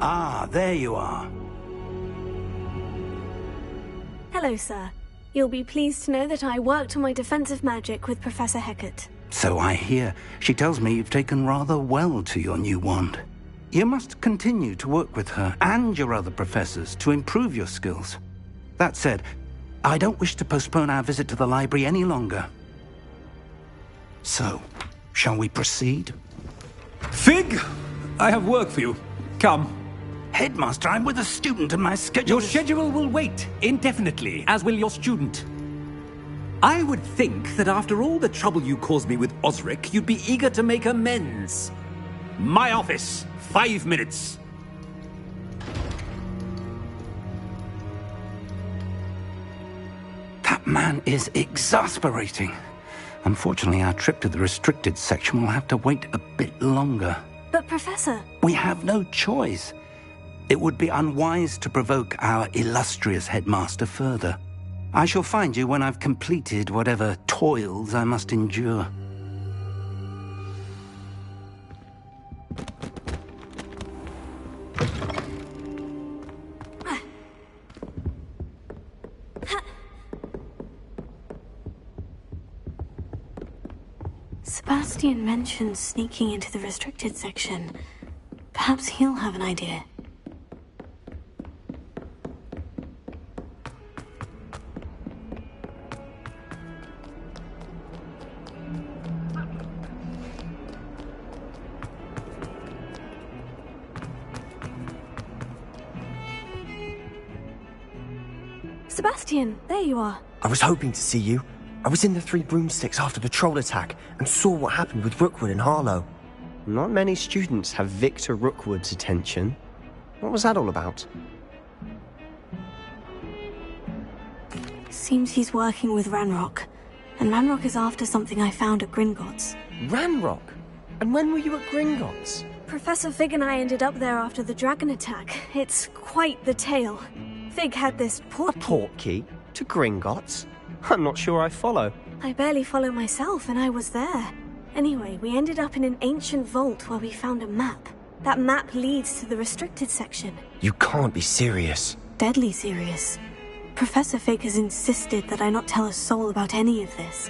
Ah, there you are. Hello, sir. You'll be pleased to know that I worked on my defensive magic with Professor Hecat. So I hear. She tells me you've taken rather well to your new wand. You must continue to work with her and your other professors to improve your skills. That said, I don't wish to postpone our visit to the library any longer. So, shall we proceed? Fig! I have work for you. Come. Headmaster, I'm with a student and my schedule Your schedule will wait indefinitely, as will your student. I would think that after all the trouble you caused me with Osric, you'd be eager to make amends. My office, 5 minutes. That man is exasperating. Unfortunately, our trip to the restricted section will have to wait a bit longer. But, Professor... We have no choice. It would be unwise to provoke our illustrious headmaster further. I shall find you when I've completed whatever toils I must endure. Sebastian mentioned sneaking into the restricted section. Perhaps he'll have an idea. Sebastian, there you are. I was hoping to see you. I was in the Three Broomsticks after the troll attack and saw what happened with Rookwood and Harlow. Not many students have Victor Rookwood's attention. What was that all about? Seems he's working with Ranrock. And Ranrock is after something I found at Gringotts. Ranrock? And when were you at Gringotts? Professor Fig and I ended up there after the dragon attack. It's quite the tale. Fig had this portkey. A portkey? To Gringotts? I'm not sure I follow. I barely follow myself, and I was there. Anyway, we ended up in an ancient vault where we found a map. That map leads to the restricted section. You can't be serious. Deadly serious. Professor Fig has insisted that I not tell a soul about any of this.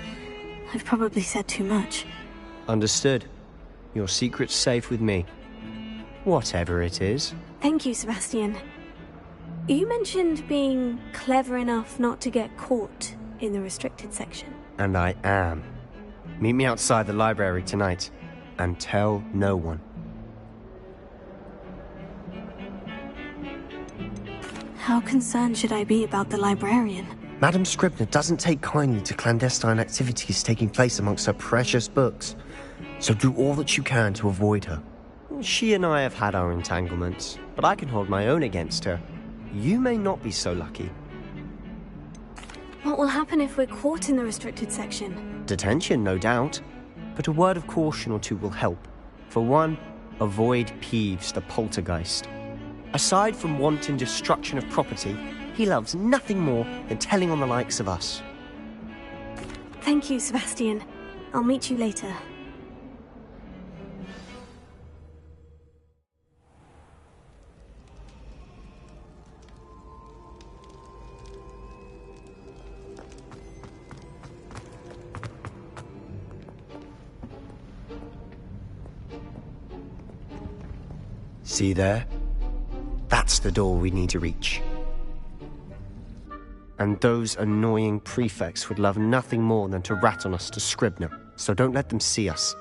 I've probably said too much. Understood. Your secret's safe with me. Whatever it is. Thank you, Sebastian. You mentioned being clever enough not to get caught in the restricted section. And I am. Meet me outside the library tonight, and tell no one. How concerned should I be about the librarian? Madam Scribner doesn't take kindly to clandestine activities taking place amongst her precious books, so do all that you can to avoid her. She and I have had our entanglements, but I can hold my own against her. You may not be so lucky. What will happen if we're caught in the restricted section? Detention, no doubt. But a word of caution or two will help. For one, avoid Peeves, the poltergeist. Aside from wanton destruction of property, he loves nothing more than telling on the likes of us. Thank you, Sebastian. I'll meet you later. See there? That's the door we need to reach. And those annoying prefects would love nothing more than to rat on us to Scribner, so don't let them see us.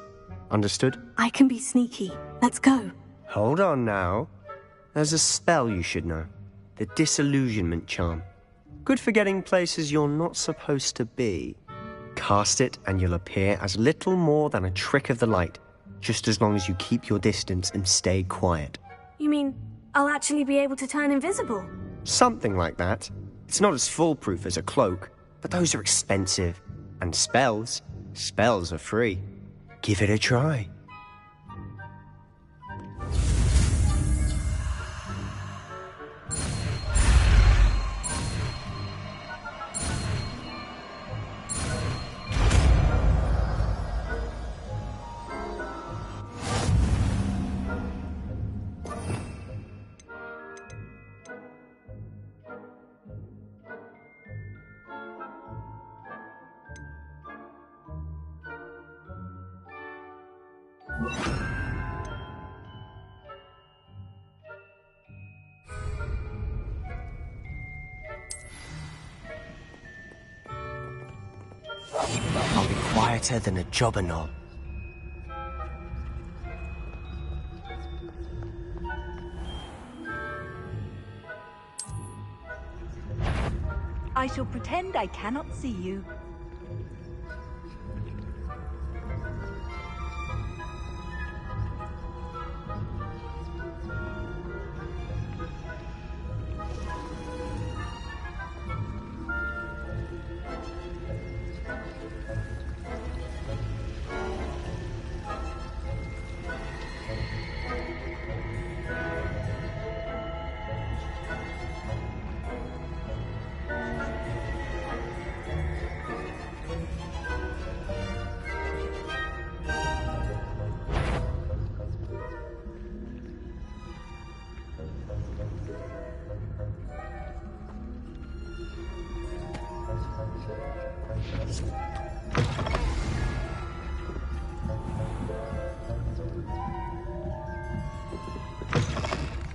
Understood? I can be sneaky. Let's go. Hold on now. There's a spell you should know. The Disillusionment Charm. Good for getting places you're not supposed to be. Cast it and you'll appear as little more than a trick of the light, just as long as you keep your distance and stay quiet. You mean I'll actually be able to turn invisible? Something like that. It's not as foolproof as a cloak, but those are expensive. And spells are free. Give it a try. I'll be quieter than a jobberknoll. I shall pretend I cannot see you.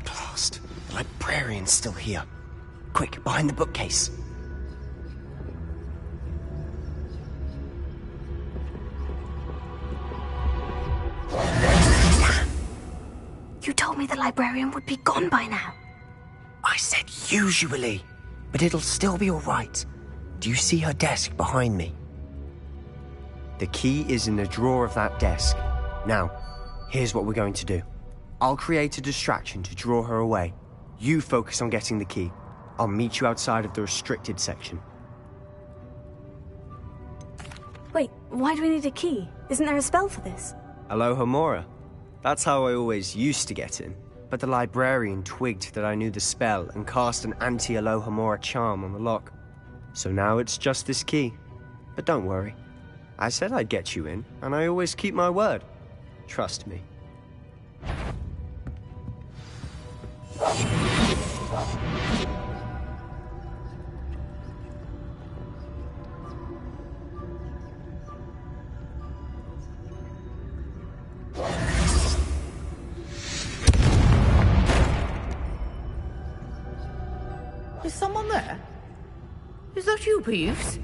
Blast. The librarian's still here. Quick, behind the bookcase. You told me the librarian would be gone by now. I said usually, but it'll still be all right. Do you see her desk behind me? The key is in the drawer of that desk. Now, here's what we're going to do. I'll create a distraction to draw her away. You focus on getting the key. I'll meet you outside of the restricted section. Wait, why do we need a key? Isn't there a spell for this? Alohomora. That's how I always used to get in. But the librarian twigged that I knew the spell and cast an anti-Alohomora charm on the lock. So now it's just this key. But don't worry. I said I'd get you in, and I always keep my word. Trust me. Is someone there? Is that you, Peeves?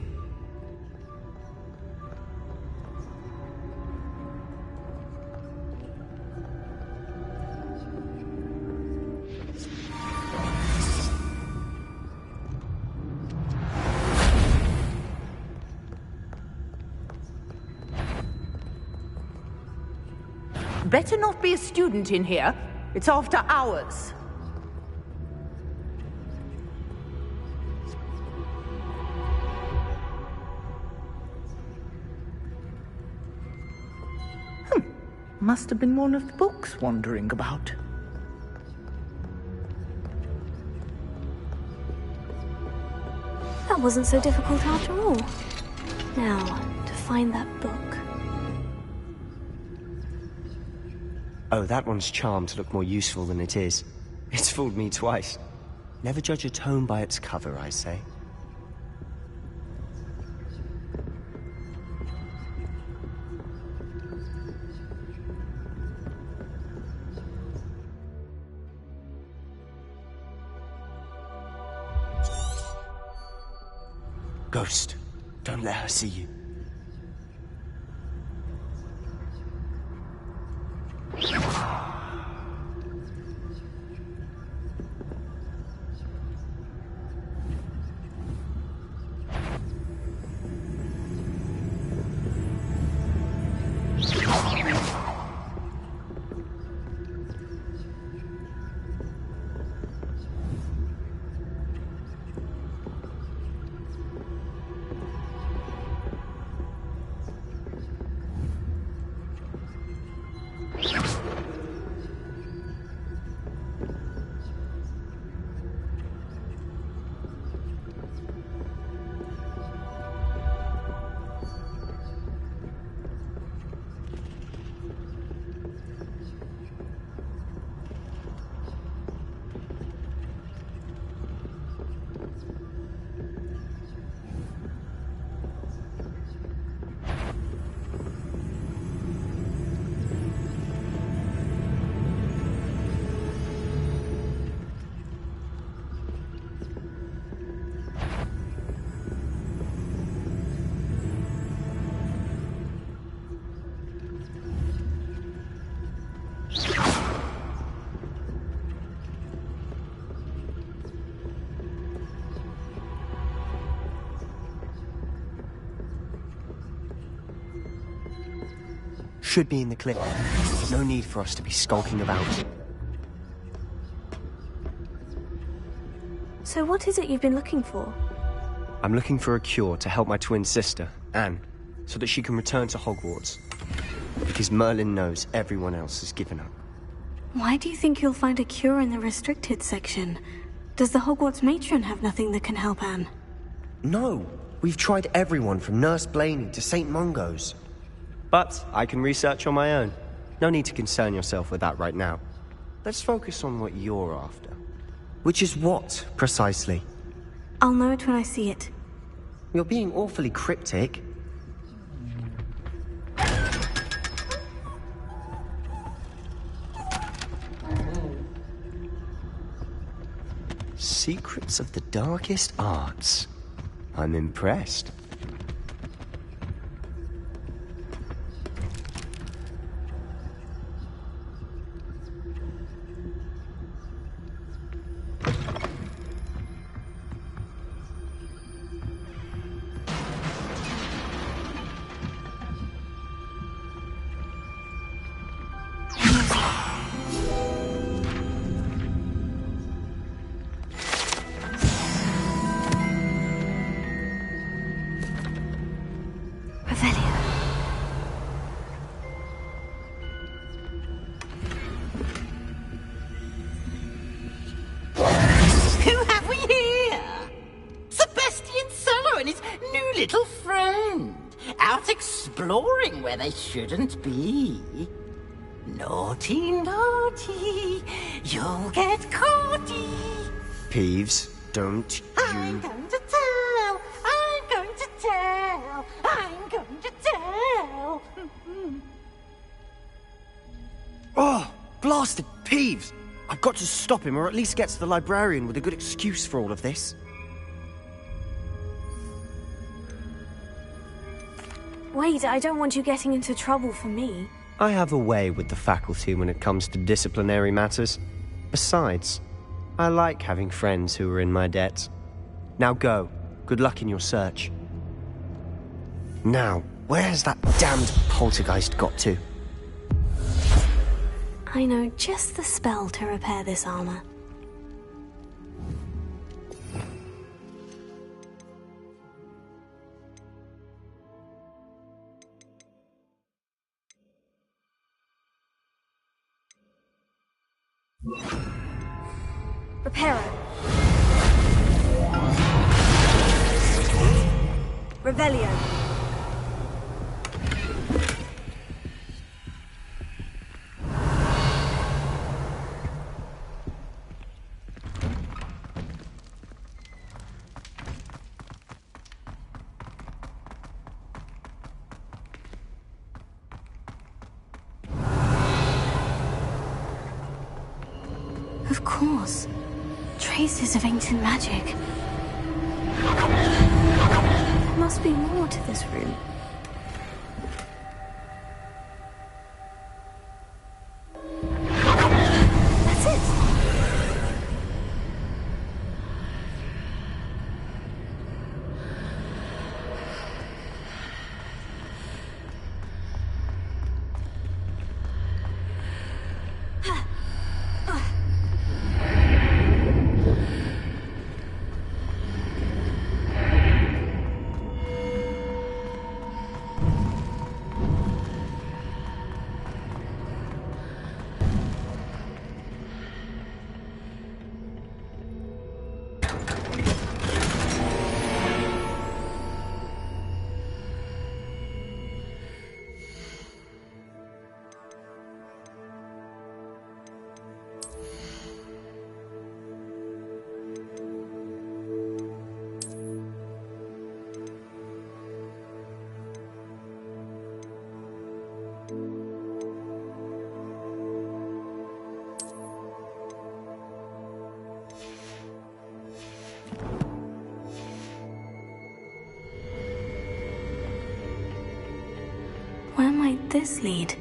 Better not be a student in here. It's after hours. Must have been one of the books wandering about. That wasn't so difficult after all. Now, to find that book. Oh, that one's charmed to look more useful than it is. It's fooled me twice. Never judge a tome by its cover, I say. Ghost, don't let her see you. should be in the clip. No need for us to be skulking about. So what is it you've been looking for? I'm looking for a cure to help my twin sister, Anne, so that she can return to Hogwarts. Because Merlin knows everyone else has given up. Why do you think you'll find a cure in the restricted section? Does the Hogwarts matron have nothing that can help Anne? No, we've tried everyone from Nurse Blaney to St. Mungo's. But I can research on my own. No need to concern yourself with that right now. Let's focus on what you're after. Which is what, precisely? I'll know it when I see it. You're being awfully cryptic. Secrets of the darkest arts. I'm impressed. Exploring where they shouldn't be. Naughty, naughty, you'll get caughty. Peeves, don't I'm going to tell, I'm going to tell, I'm going to tell. Oh, blasted Peeves! I've got to stop him, or at least get to the librarian with a good excuse for all of this. Wait, I don't want you getting into trouble for me. I have a way with the faculty when it comes to disciplinary matters. Besides, I like having friends who are in my debt. Now go. Good luck in your search. Now, where's that damned poltergeist got to? I know just the spell to repair this armor. Reparo. Revelio. Of course. Traces of ancient magic. There must be more to this room. That's it! Where might this lead?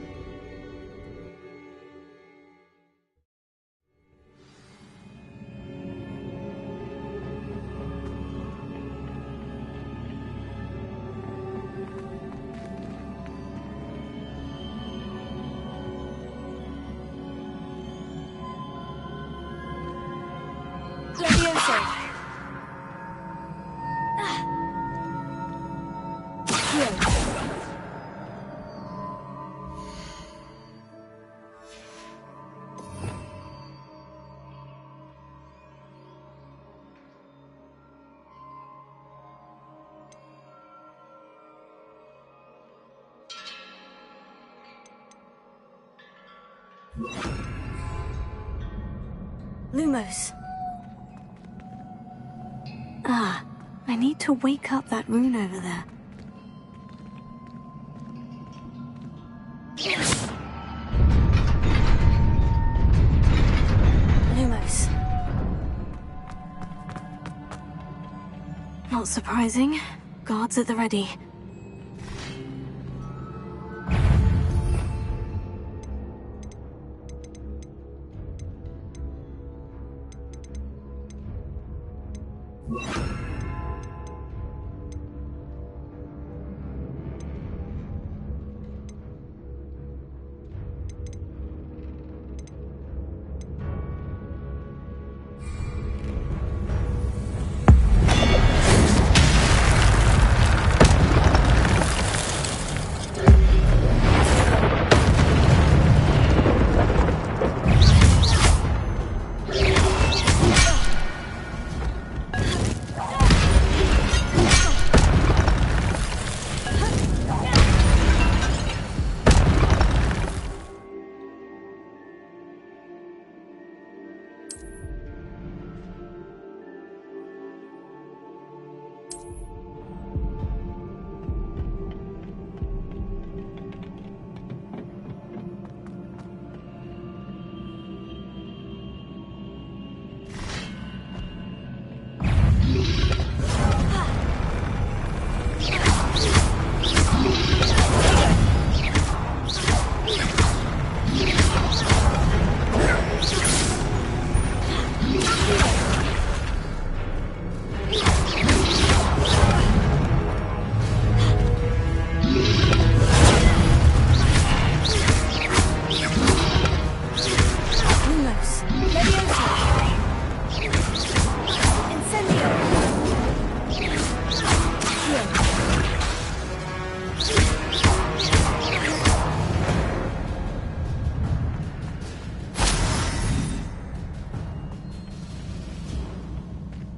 Lumos. Ah, I need to wake up that rune over there. Lumos. Not surprising. Guards at the ready.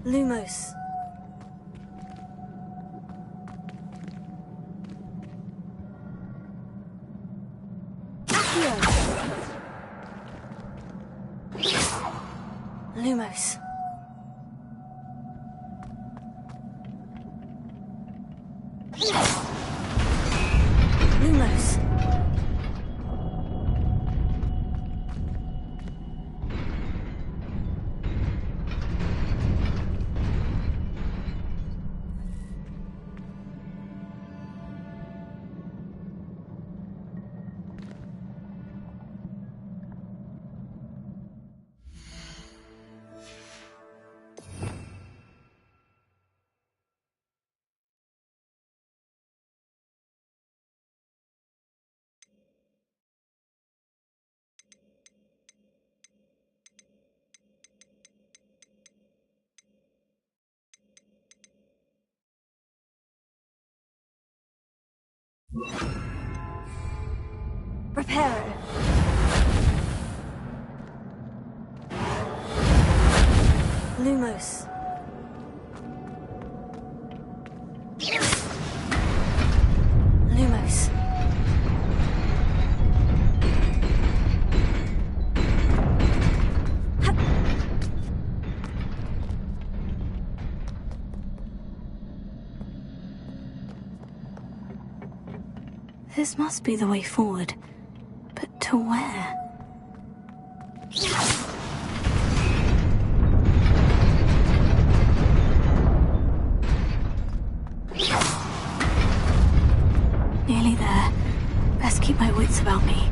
Lumos. Accio. Lumos. Lumos. Prepare. Lumos. Lumos. This must be the way forward. But to where? Nearly there. Best keep my wits about me.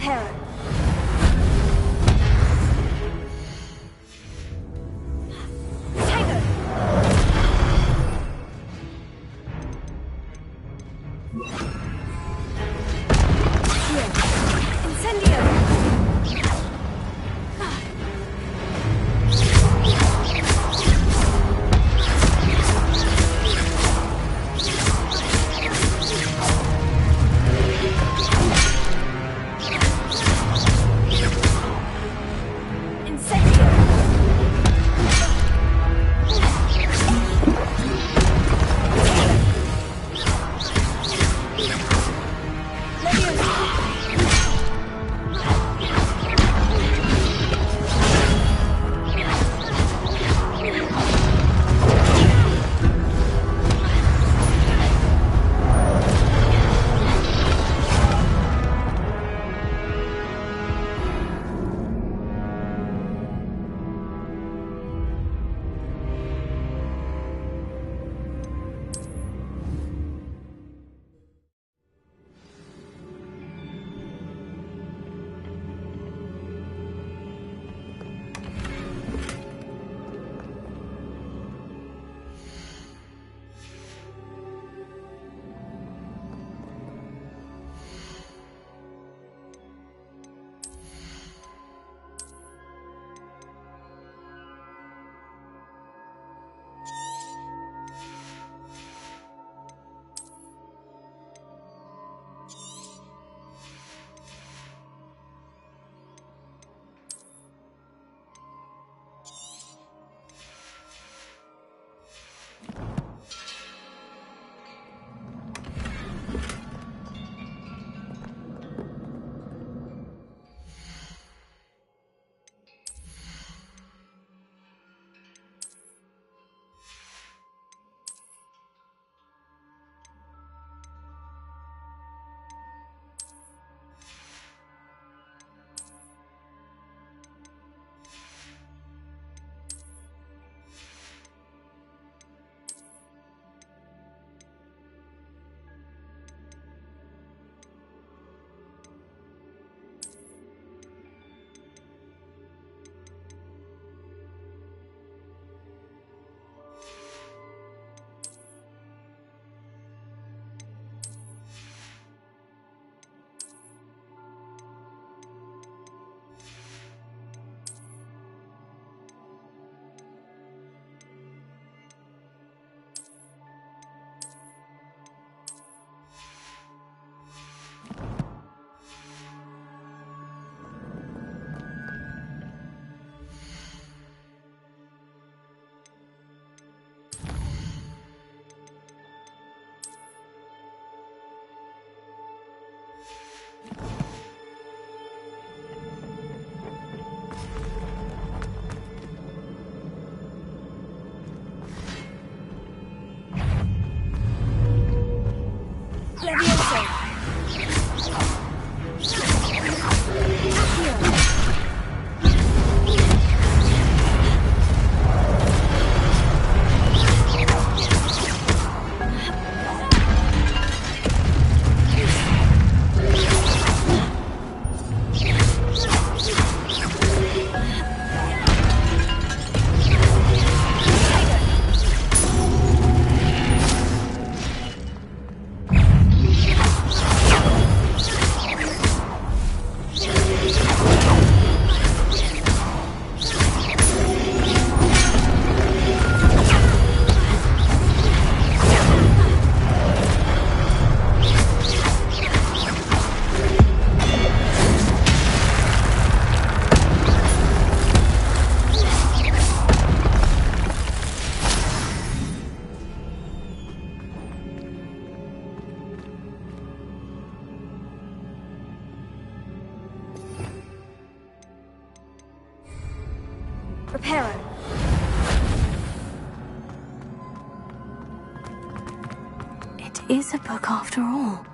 Prepare. Tiger. Incendio. Prepare. It is a book after all.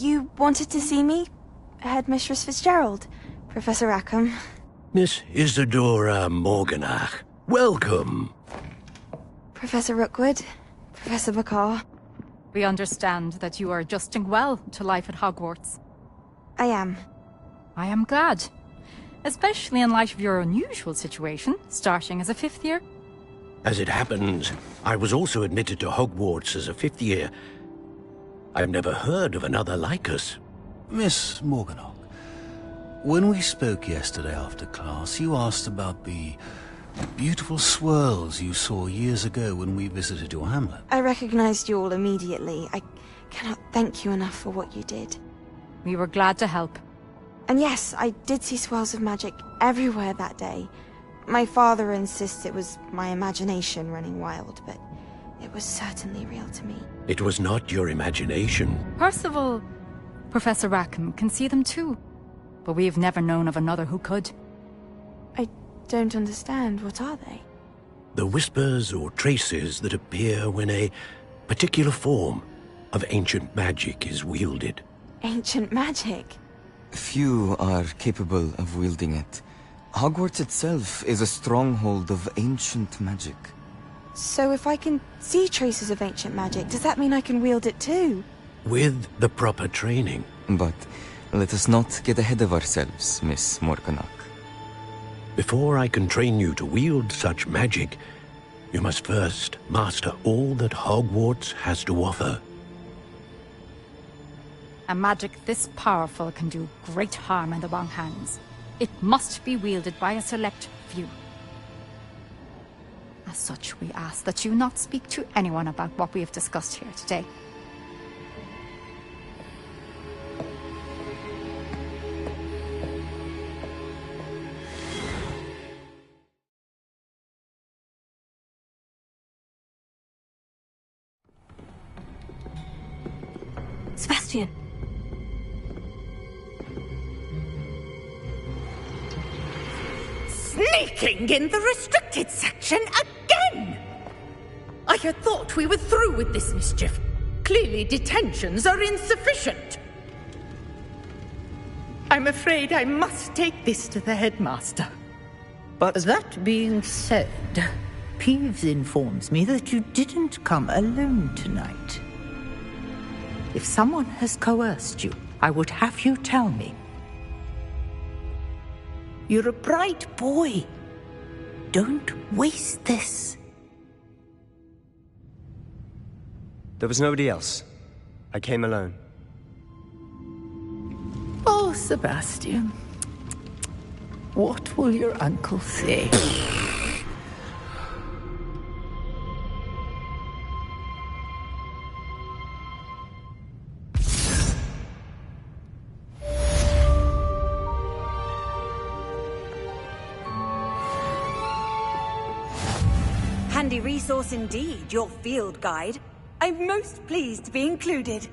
You wanted to see me? Headmistress Fitzgerald, Professor Rackham. Miss Isadora Morganach, welcome. Professor Rookwood, Professor Bakar. We understand that you are adjusting well to life at Hogwarts. I am. I am glad. Especially in light of your unusual situation, starting as a 5th year. As it happens, I was also admitted to Hogwarts as a 5th year. I've never heard of another like us. Miss Morganach, when we spoke yesterday after class, you asked about the beautiful swirls you saw years ago when we visited your hamlet. I recognized you all immediately. I cannot thank you enough for what you did. We were glad to help. And yes, I did see swirls of magic everywhere that day. My father insists it was my imagination running wild, but it was certainly real to me. It was not your imagination. Percival, Professor Rackham can see them too. But we have never known of another who could. I don't understand. What are they? The whispers or traces that appear when a particular form of ancient magic is wielded. Ancient magic? Few are capable of wielding it. Hogwarts itself is a stronghold of ancient magic. So if I can see traces of ancient magic, does that mean I can wield it too? With the proper training. But let us not get ahead of ourselves, Miss Morganach. Before I can train you to wield such magic, you must first master all that Hogwarts has to offer. A magic this powerful can do great harm in the wrong hands. It must be wielded by a select few. As such, we ask that you not speak to anyone about what we have discussed here today. Sebastian! Sneaking in the restricted section again! I had thought we were through with this mischief. Clearly detentions are insufficient. I'm afraid I must take this to the headmaster. But that being said, Peeves informs me that you didn't come alone tonight. If someone has coerced you, I would have you tell me. You're a bright boy. Don't waste this. There was nobody else. I came alone. Oh, Sebastian. What will your uncle say? Handy resource indeed, your field guide. I'm most pleased to be included.